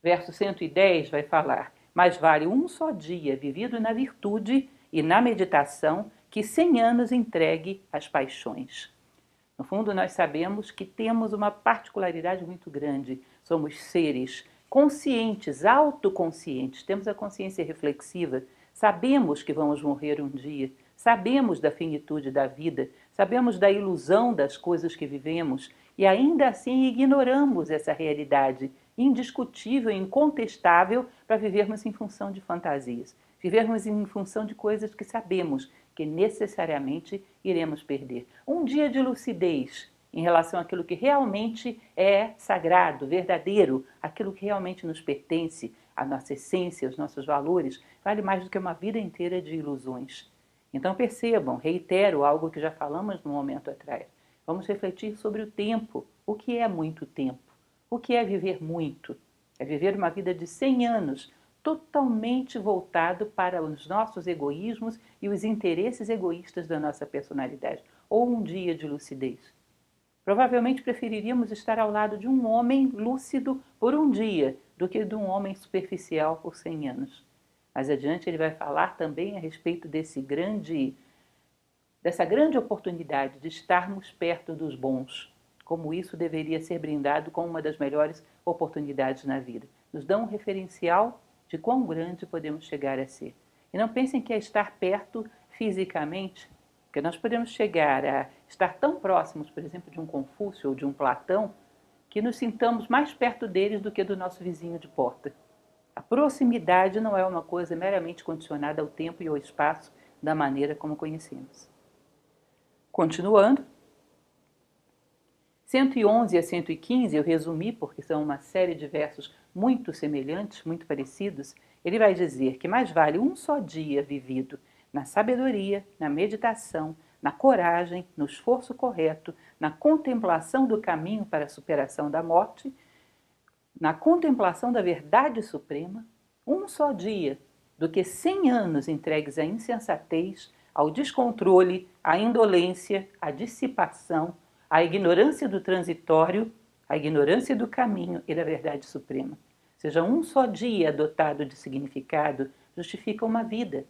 Verso 110 vai falar: mais vale um só dia vivido na virtude e na meditação que 100 anos entregue às paixões. No fundo, nós sabemos que temos uma particularidade muito grande. Somos seres conscientes, autoconscientes, temos a consciência reflexiva, sabemos que vamos morrer um dia, sabemos da finitude da vida, sabemos da ilusão das coisas que vivemos e ainda assim ignoramos essa realidade indiscutível e incontestável para vivermos em função de fantasias, vivermos em função de coisas que sabemos que necessariamente iremos perder. Um dia de lucidez em relação àquilo que realmente é sagrado, verdadeiro, aquilo que realmente nos pertence, a nossa essência, os nossos valores, vale mais do que uma vida inteira de ilusões. Então percebam, reitero algo que já falamos no momento atrás. Vamos refletir sobre o tempo. O que é muito tempo? O que é viver muito? É viver uma vida de 100 anos, totalmente voltado para os nossos egoísmos e os interesses egoístas da nossa personalidade. Ou um dia de lucidez. Provavelmente preferiríamos estar ao lado de um homem lúcido por um dia do que de um homem superficial por 100 anos. Mais adiante ele vai falar também a respeito dessa grande oportunidade de estarmos perto dos bons, como isso deveria ser brindado como uma das melhores oportunidades na vida. Nos dá um referencial de quão grande podemos chegar a ser. E não pensem que é estar perto fisicamente, porque nós podemos chegar a estar tão próximos, por exemplo, de um Confúcio ou de um Platão, que nos sintamos mais perto deles do que do nosso vizinho de porta. A proximidade não é uma coisa meramente condicionada ao tempo e ao espaço da maneira como conhecemos. Continuando, 111 a 115 eu resumi porque são uma série de versos muito semelhantes, muito parecidos. Ele vai dizer que mais vale um só dia vivido na sabedoria, na meditação, na coragem, no esforço correto, na contemplação do caminho para a superação da morte, na contemplação da verdade suprema, um só dia, do que 100 anos entregues à insensatez, ao descontrole, à indolência, à dissipação, à ignorância do transitório, à ignorância do caminho e da verdade suprema. Ou seja, um só dia dotado de significado justifica uma vida.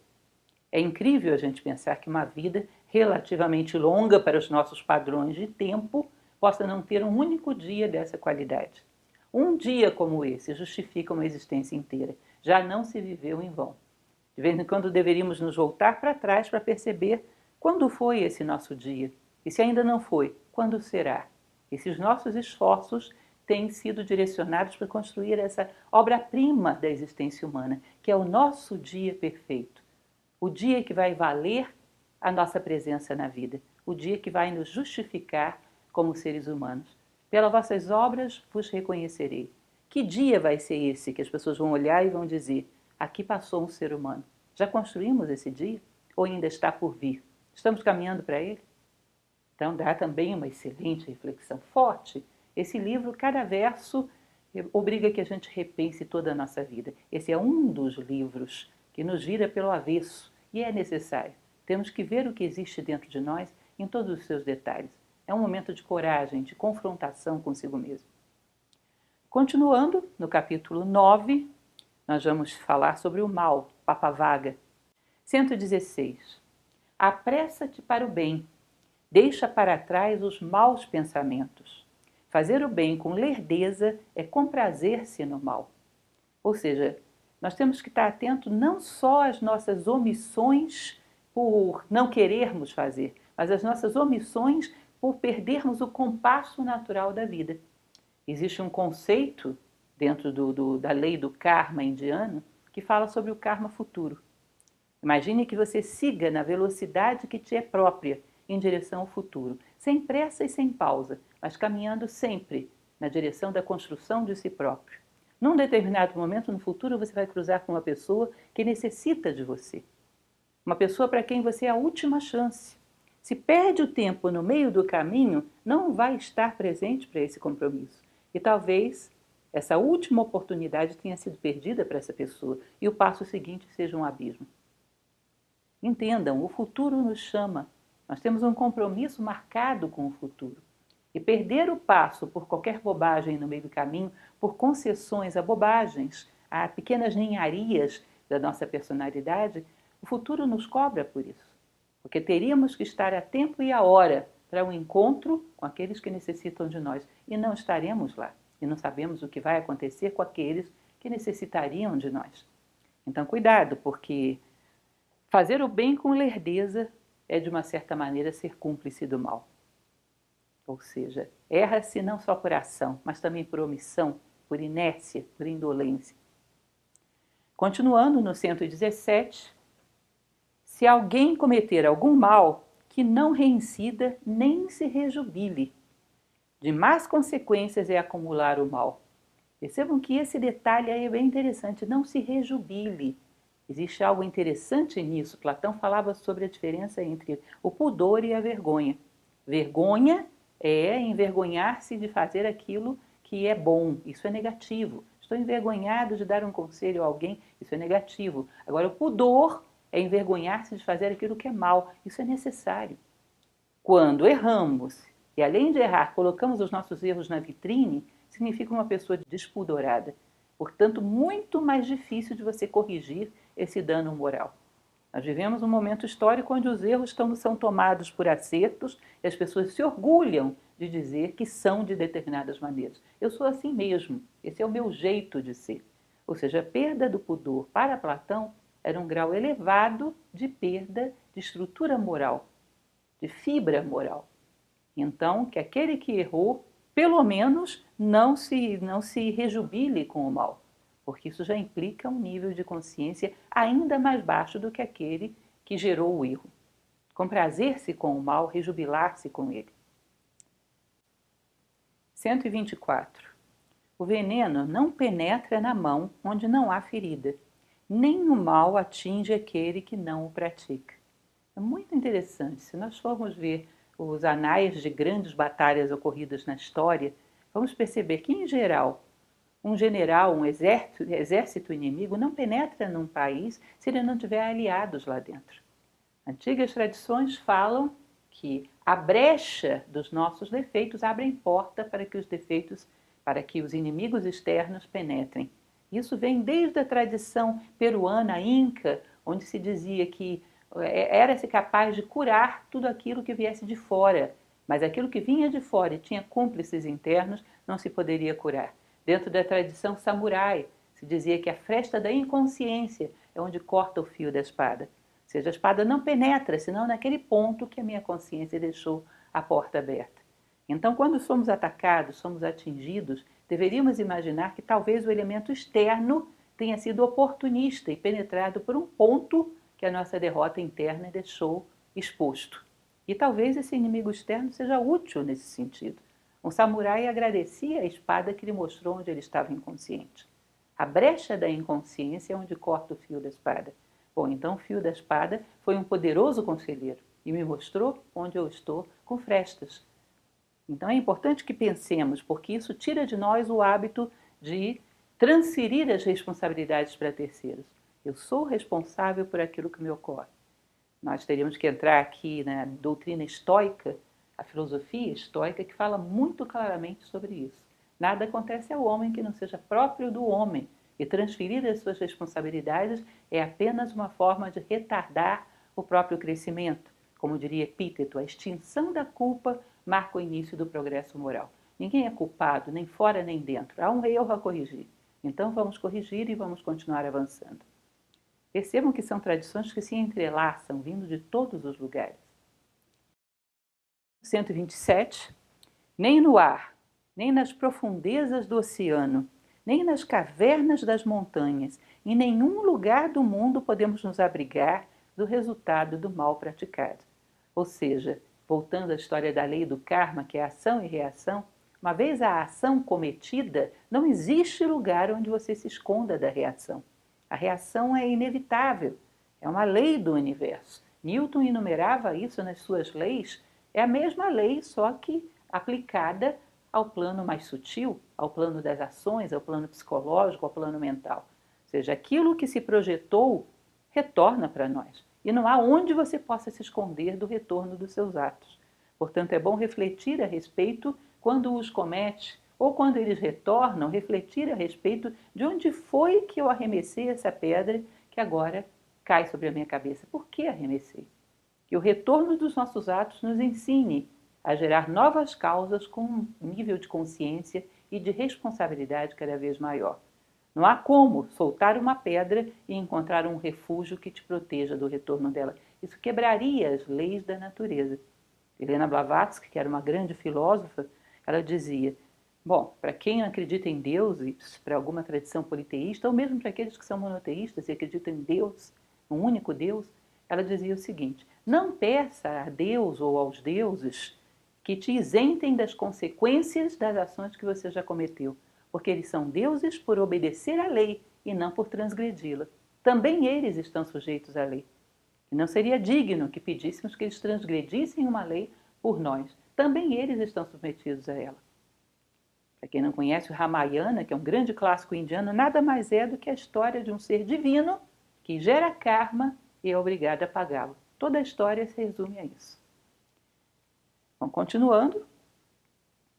É incrível a gente pensar que uma vida relativamente longa para os nossos padrões de tempo possa não ter um único dia dessa qualidade. Um dia como esse justifica uma existência inteira. Já não se viveu em vão. De vez em quando deveríamos nos voltar para trás para perceber quando foi esse nosso dia. E se ainda não foi, quando será? E se os nossos esforços têm sido direcionados para construir essa obra-prima da existência humana, que é o nosso dia perfeito. O dia que vai valer a nossa presença na vida. O dia que vai nos justificar como seres humanos. Pelas vossas obras vos reconhecerei. Que dia vai ser esse que as pessoas vão olhar e vão dizer: aqui passou um ser humano? Já construímos esse dia? Ou ainda está por vir? Estamos caminhando para ele? Então dá também uma excelente reflexão forte. Esse livro, cada verso, obriga que a gente repense toda a nossa vida. Esse é um dos livros que nos vira pelo avesso e é necessário. Temos que ver o que existe dentro de nós em todos os seus detalhes. É um momento de coragem, de confrontação consigo mesmo. Continuando, no capítulo 9, nós vamos falar sobre o mal, Papavaga. 116. Apressa-te para o bem, deixa para trás os maus pensamentos. Fazer o bem com lerdeza é comprazer-se no mal. Ou seja, nós temos que estar atentos não só às nossas omissões por não querermos fazer, mas às nossas omissões por perdermos o compasso natural da vida. Existe um conceito dentro da lei do karma indiano que fala sobre o karma futuro. Imagine que você siga na velocidade que te é própria em direção ao futuro, sem pressa e sem pausa, mas caminhando sempre na direção da construção de si próprio. Num determinado momento no futuro você vai cruzar com uma pessoa que necessita de você. Uma pessoa para quem você é a última chance. Se perde o tempo no meio do caminho, não vai estar presente para esse compromisso. E talvez essa última oportunidade tenha sido perdida para essa pessoa e o passo seguinte seja um abismo. Entendam, o futuro nos chama. Nós temos um compromisso marcado com o futuro. E perder o passo por qualquer bobagem no meio do caminho, por concessões a bobagens, a pequenas ninharias da nossa personalidade, o futuro nos cobra por isso. Porque teríamos que estar a tempo e a hora para um encontro com aqueles que necessitam de nós. E não estaremos lá. E não sabemos o que vai acontecer com aqueles que necessitariam de nós. Então, cuidado, porque fazer o bem com lerdeza é, de uma certa maneira, ser cúmplice do mal. Ou seja, erra-se não só por ação, mas também por omissão, por inércia, por indolência. Continuando no 117, se alguém cometer algum mal, que não reincida nem se rejubile. De más consequências é acumular o mal. Percebam que esse detalhe aí é bem interessante, não se rejubile. Existe algo interessante nisso. Platão falava sobre a diferença entre o pudor e a vergonha. Vergonha é envergonhar-se de fazer aquilo que é bom, isso é negativo. Estou envergonhado de dar um conselho a alguém, isso é negativo. Agora, o pudor é envergonhar-se de fazer aquilo que é mal, isso é necessário. Quando erramos, e além de errar, colocamos os nossos erros na vitrine, significa uma pessoa despudorada. Portanto, muito mais difícil de você corrigir esse dano moral. Nós vivemos um momento histórico onde os erros são tomados por acertos e as pessoas se orgulham de dizer que são de determinadas maneiras. Eu sou assim mesmo, esse é o meu jeito de ser. Ou seja, a perda do pudor para Platão era um grau elevado de perda de estrutura moral, de fibra moral. Então, que aquele que errou, pelo menos, não se rejubile com o mal, porque isso já implica um nível de consciência ainda mais baixo do que aquele que gerou o erro. Comprazer-se com o mal, rejubilar-se com ele. 124. O veneno não penetra na mão onde não há ferida, nem o mal atinge aquele que não o pratica. É muito interessante. Se nós formos ver os anais de grandes batalhas ocorridas na história, vamos perceber que, em geral, um general, um exército inimigo não penetra num país se ele não tiver aliados lá dentro. Antigas tradições falam que a brecha dos nossos defeitos abre porta para que os inimigos externos penetrem. Isso vem desde a tradição peruana, inca, onde se dizia que era-se capaz de curar tudo aquilo que viesse de fora, mas aquilo que vinha de fora e tinha cúmplices internos não se poderia curar. Dentro da tradição samurai, se dizia que a fresta da inconsciência é onde corta o fio da espada. Ou seja, a espada não penetra, senão naquele ponto que a minha consciência deixou a porta aberta. Então, quando somos atacados, somos atingidos, deveríamos imaginar que talvez o elemento externo tenha sido oportunista e penetrado por um ponto que a nossa derrota interna deixou exposto. E talvez esse inimigo externo seja útil nesse sentido. Um samurai agradecia a espada que lhe mostrou onde ele estava inconsciente. A brecha da inconsciência é onde corta o fio da espada. Bom, então o fio da espada foi um poderoso conselheiro e me mostrou onde eu estou com frestas. Então é importante que pensemos, porque isso tira de nós o hábito de transferir as responsabilidades para terceiros. Eu sou responsável por aquilo que me ocorre. Nós teríamos que entrar aqui na doutrina estoica, a filosofia estoica, que fala muito claramente sobre isso. Nada acontece ao homem que não seja próprio do homem, e transferir as suas responsabilidades é apenas uma forma de retardar o próprio crescimento. Como diria Epíteto, a extinção da culpa marca o início do progresso moral. Ninguém é culpado, nem fora nem dentro. Há um erro a corrigir. Então vamos corrigir e vamos continuar avançando. Percebam que são tradições que se entrelaçam, vindo de todos os lugares. 127. Nem no ar, nem nas profundezas do oceano, nem nas cavernas das montanhas, em nenhum lugar do mundo podemos nos abrigar do resultado do mal praticado. Ou seja, voltando à história da lei do karma, que é ação e reação, uma vez a ação cometida, não existe lugar onde você se esconda da reação. A reação é inevitável, é uma lei do universo. Newton enumerava isso nas suas leis, é a mesma lei, só que aplicada ao plano mais sutil, ao plano das ações, ao plano psicológico, ao plano mental. Ou seja, aquilo que se projetou retorna para nós. E não há onde você possa se esconder do retorno dos seus atos. Portanto, é bom refletir a respeito quando os comete, ou quando eles retornam, refletir a respeito de onde foi que eu arremessei essa pedra que agora cai sobre a minha cabeça. Por que arremessei? Que o retorno dos nossos atos nos ensine a gerar novas causas com um nível de consciência e de responsabilidade cada vez maior. Não há como soltar uma pedra e encontrar um refúgio que te proteja do retorno dela. Isso quebraria as leis da natureza. Helena Blavatsky, que era uma grande filósofa, ela dizia, bom, para quem acredita em Deus, e para alguma tradição politeísta, ou mesmo para aqueles que são monoteístas e acreditam em Deus, um único Deus, ela dizia o seguinte, não peça a Deus ou aos deuses que te isentem das consequências das ações que você já cometeu, porque eles são deuses por obedecer à lei e não por transgredi-la. Também eles estão sujeitos à lei. E não seria digno que pedíssemos que eles transgredissem uma lei por nós. Também eles estão submetidos a ela. Para quem não conhece o Ramayana, que é um grande clássico indiano, nada mais é do que a história de um ser divino que gera karma e é obrigado a pagá-lo. Toda a história se resume a isso. Bom, continuando,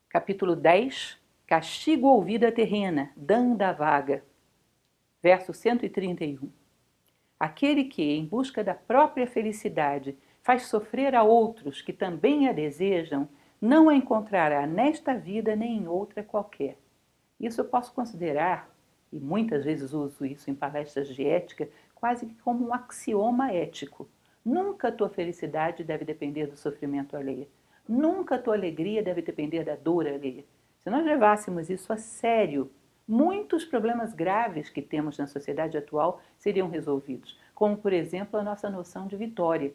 capítulo 10, Castigo ou vida terrena, Danda vaga, verso 131. Aquele que, em busca da própria felicidade, faz sofrer a outros que também a desejam, não a encontrará nesta vida nem em outra qualquer. Isso eu posso considerar, e muitas vezes uso isso em palestras de ética, quase que como um axioma ético. Nunca a tua felicidade deve depender do sofrimento alheio. Nunca a tua alegria deve depender da dor alheia. Se nós levássemos isso a sério, muitos problemas graves que temos na sociedade atual seriam resolvidos, como, por exemplo, a nossa noção de vitória.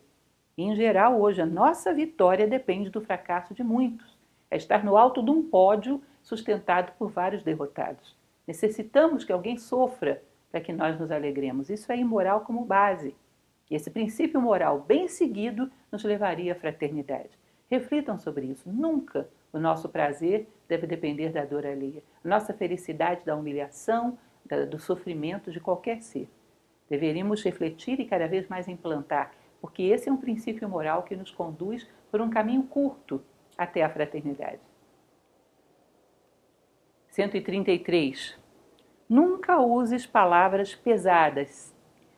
E, em geral, hoje, a nossa vitória depende do fracasso de muitos. É estar no alto de um pódio sustentado por vários derrotados. Necessitamos que alguém sofra para que nós nos alegremos. Isso é imoral como base. E esse princípio moral bem seguido nos levaria à fraternidade. Reflitam sobre isso. Nunca o nosso prazer deve depender da dor alheia. Nossa felicidade da humilhação, do sofrimento de qualquer ser. Deveríamos refletir e cada vez mais implantar, porque esse é um princípio moral que nos conduz por um caminho curto até a fraternidade. 133. Nunca uses palavras pesadas.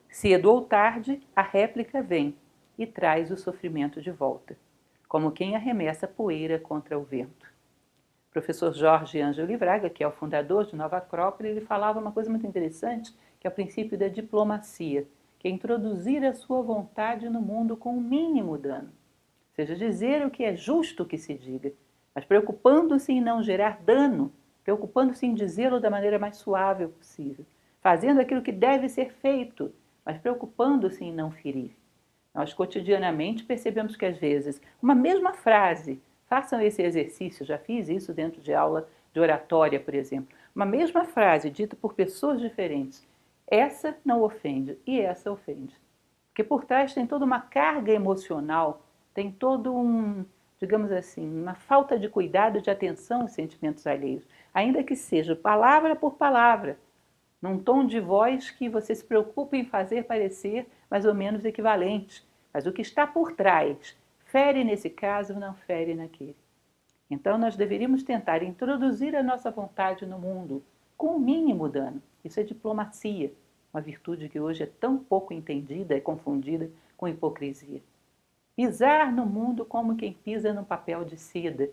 Cedo ou tarde, a réplica vem e traz o sofrimento de volta, como quem arremessa poeira contra o vento. O professor Jorge Ângelo Braga, que é o fundador de Nova Acrópole, ele falava uma coisa muito interessante, que é o princípio da diplomacia, que é introduzir a sua vontade no mundo com o mínimo dano. Ou seja, dizer o que é justo que se diga, mas preocupando-se em não gerar dano, preocupando-se em dizê-lo da maneira mais suave possível, fazendo aquilo que deve ser feito, mas preocupando-se em não ferir. Nós cotidianamente percebemos que às vezes uma mesma frase, façam esse exercício, já fiz isso dentro de aula de oratória, por exemplo, uma mesma frase dita por pessoas diferentes, essa não ofende e essa ofende. Porque por trás tem toda uma carga emocional, tem todo digamos assim, uma falta de cuidado, de atenção aos sentimentos alheios, ainda que seja palavra por palavra, num tom de voz que você se preocupa em fazer parecer mais ou menos equivalente. Mas o que está por trás, fere nesse caso, não fere naquele. Então nós deveríamos tentar introduzir a nossa vontade no mundo com o mínimo dano. Isso é diplomacia, uma virtude que hoje é tão pouco entendida e confundida com hipocrisia. Pisar no mundo como quem pisa num papel de seda.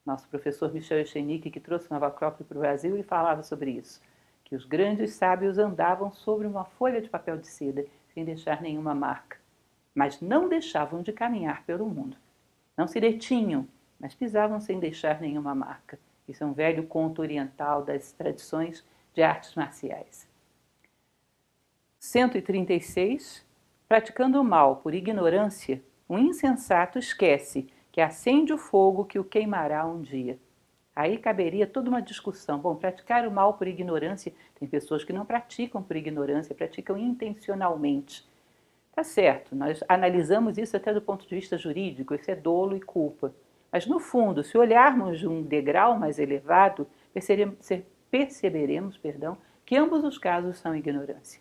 Nosso professor Michel Echenique, que trouxe Nova Acrópole para o Brasil, e falava sobre isso, que os grandes sábios andavam sobre uma folha de papel de seda, sem deixar nenhuma marca, mas não deixavam de caminhar pelo mundo. Não se detinham, mas pisavam sem deixar nenhuma marca. Isso é um velho conto oriental das tradições de artes marciais. 136. Praticando o mal por ignorância, um insensato esquece que acende o fogo que o queimará um dia. Aí caberia toda uma discussão. Bom, praticar o mal por ignorância, tem pessoas que não praticam por ignorância, praticam intencionalmente. Tá certo, nós analisamos isso até do ponto de vista jurídico, isso é dolo e culpa. Mas no fundo, se olharmos de um degrau mais elevado, perceberemos que ambos os casos são ignorância.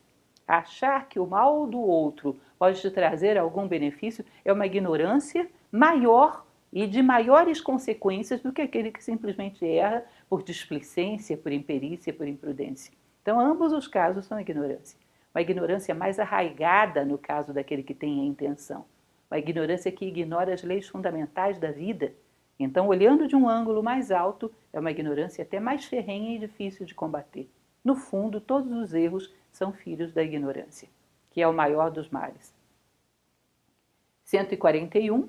Achar que o mal do outro pode te trazer algum benefício é uma ignorância maior e de maiores consequências do que aquele que simplesmente erra por displicência, por imperícia, por imprudência. Então, ambos os casos são ignorância. Uma ignorância mais arraigada no caso daquele que tem a intenção. Uma ignorância que ignora as leis fundamentais da vida. Então, olhando de um ângulo mais alto, é uma ignorância até mais ferrenha e difícil de combater. No fundo, todos os erros são filhos da ignorância, que é o maior dos males. 141.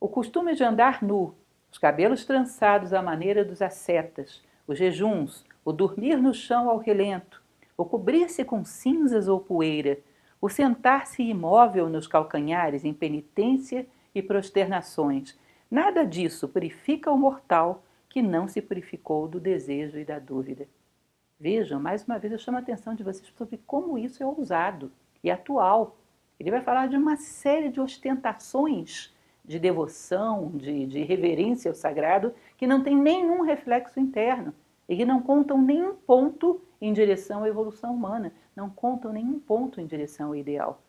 O costume de andar nu, os cabelos trançados à maneira dos ascetas, os jejuns, o dormir no chão ao relento, o cobrir-se com cinzas ou poeira, o sentar-se imóvel nos calcanhares em penitência e prosternações. Nada disso purifica o mortal que não se purificou do desejo e da dúvida. Vejam, mais uma vez eu chamo a atenção de vocês sobre como isso é ousado e atual. Ele vai falar de uma série de ostentações de devoção, de reverência ao sagrado, que não tem nenhum reflexo interno e que não contam nenhum ponto em direção à evolução humana, não contam nenhum ponto em direção ao ideal.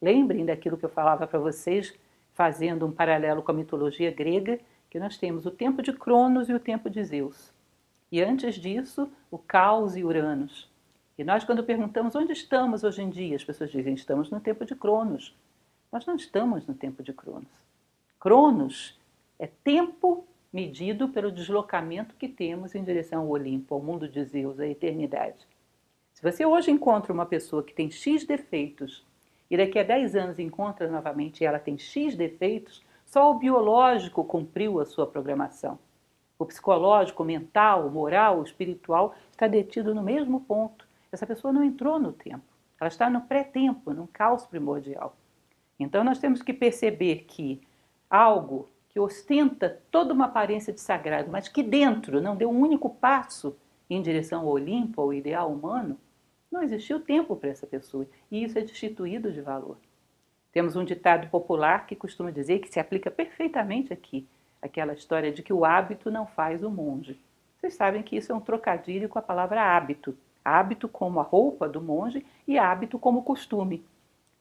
Lembrem daquilo que eu falava para vocês, fazendo um paralelo com a mitologia grega, que nós temos o tempo de Cronos e o tempo de Zeus. E antes disso, o Caos e Uranus. E nós, quando perguntamos onde estamos hoje em dia, as pessoas dizem, estamos no tempo de Cronos. Nós não estamos no tempo de Cronos. Cronos é tempo medido pelo deslocamento que temos em direção ao Olimpo, ao mundo de Zeus, à eternidade. Se você hoje encontra uma pessoa que tem X defeitos e daqui a 10 anos encontra novamente e ela tem X defeitos, só o biológico cumpriu a sua programação. O psicológico, o mental, o moral, o espiritual está detido no mesmo ponto. Essa pessoa não entrou no tempo. Ela está no pré-tempo, num caos primordial. Então nós temos que perceber que algo que ostenta toda uma aparência de sagrado, mas que dentro não deu um único passo em direção ao Olimpo, ao ideal humano, não existiu tempo para essa pessoa. E isso é destituído de valor. Temos um ditado popular que costuma dizer que se aplica perfeitamente aqui, aquela história de que o hábito não faz o monge. Vocês sabem que isso é um trocadilho com a palavra hábito. Hábito como a roupa do monge e hábito como costume.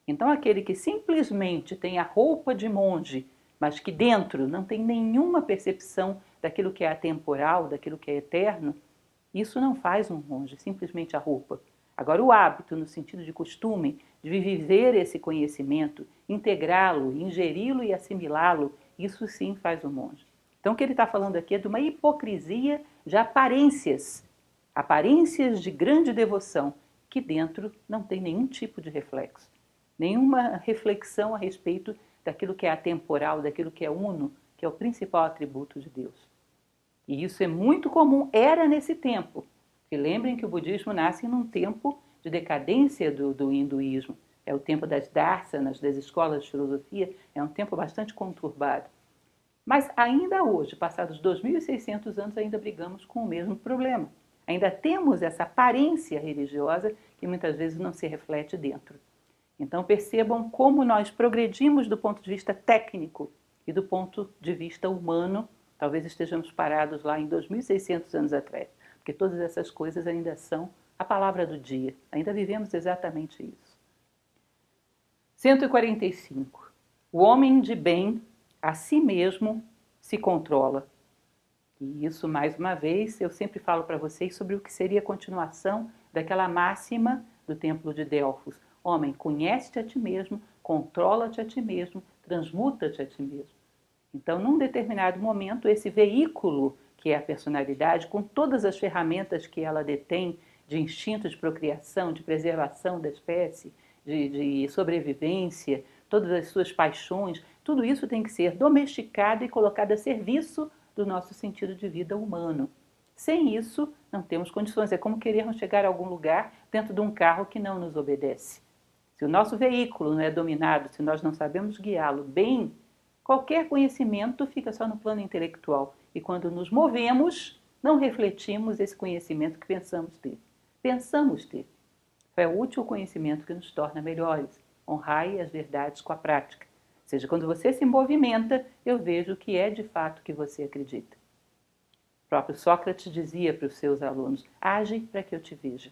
Então, aquele que simplesmente tem a roupa de monge, mas que dentro não tem nenhuma percepção daquilo que é atemporal, daquilo que é eterno, isso não faz um monge, simplesmente a roupa. Agora, o hábito, no sentido de costume, de viver esse conhecimento, integrá-lo, ingeri-lo e assimilá-lo, isso sim faz um monge. Então, o que ele está falando aqui é de uma hipocrisia de aparências, aparências de grande devoção, que dentro não tem nenhum tipo de reflexo, nenhuma reflexão a respeito daquilo que é atemporal, daquilo que é uno, que é o principal atributo de Deus. E isso é muito comum, era nesse tempo. E lembrem que o budismo nasce num tempo de decadência do hinduísmo. É o tempo das dársanas, das escolas de filosofia, é um tempo bastante conturbado. Mas ainda hoje, passados 2.600 anos, ainda brigamos com o mesmo problema. Ainda temos essa aparência religiosa que muitas vezes não se reflete dentro. Então percebam como nós progredimos do ponto de vista técnico e do ponto de vista humano. Talvez estejamos parados lá em 2.600 anos atrás, porque todas essas coisas ainda são a palavra do dia. Ainda vivemos exatamente isso. 145. O homem de bem a si mesmo se controla. E isso, mais uma vez, eu sempre falo para vocês sobre o que seria a continuação daquela máxima do Templo de Delfos. Homem, conhece-te a ti mesmo, controla-te a ti mesmo, transmuta-te a ti mesmo. Então, num determinado momento, esse veículo, que é a personalidade, com todas as ferramentas que ela detém de instinto de procriação, de preservação da espécie, de sobrevivência, todas as suas paixões, tudo isso tem que ser domesticado e colocado a serviço do nosso sentido de vida humano. Sem isso, não temos condições. É como querermos chegar a algum lugar dentro de um carro que não nos obedece. Se o nosso veículo não é dominado, se nós não sabemos guiá-lo bem, qualquer conhecimento fica só no plano intelectual. E quando nos movemos, não refletimos esse conhecimento que pensamos ter. Pensamos ter. É o útil conhecimento que nos torna melhores. Honrai as verdades com a prática. Ou seja, quando você se movimenta, eu vejo o que é de fato que você acredita. O próprio Sócrates dizia para os seus alunos: age para que eu te veja.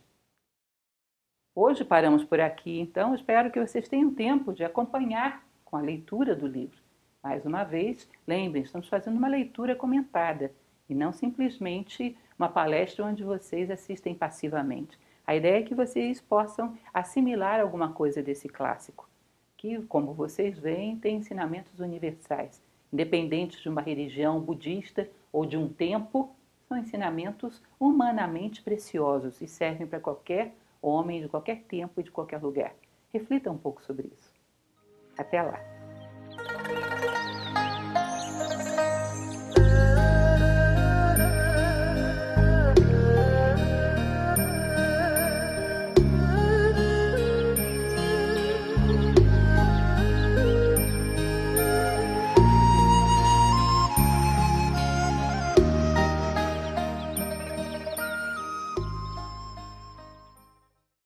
Hoje paramos por aqui, então espero que vocês tenham tempo de acompanhar com a leitura do livro. Mais uma vez, lembrem, estamos fazendo uma leitura comentada e não simplesmente uma palestra onde vocês assistem passivamente. A ideia é que vocês possam assimilar alguma coisa desse clássico, que, como vocês veem, tem ensinamentos universais. Independentes de uma religião budista ou de um tempo, são ensinamentos humanamente preciosos e servem para qualquer homem de qualquer tempo e de qualquer lugar. Reflita um pouco sobre isso. Até lá!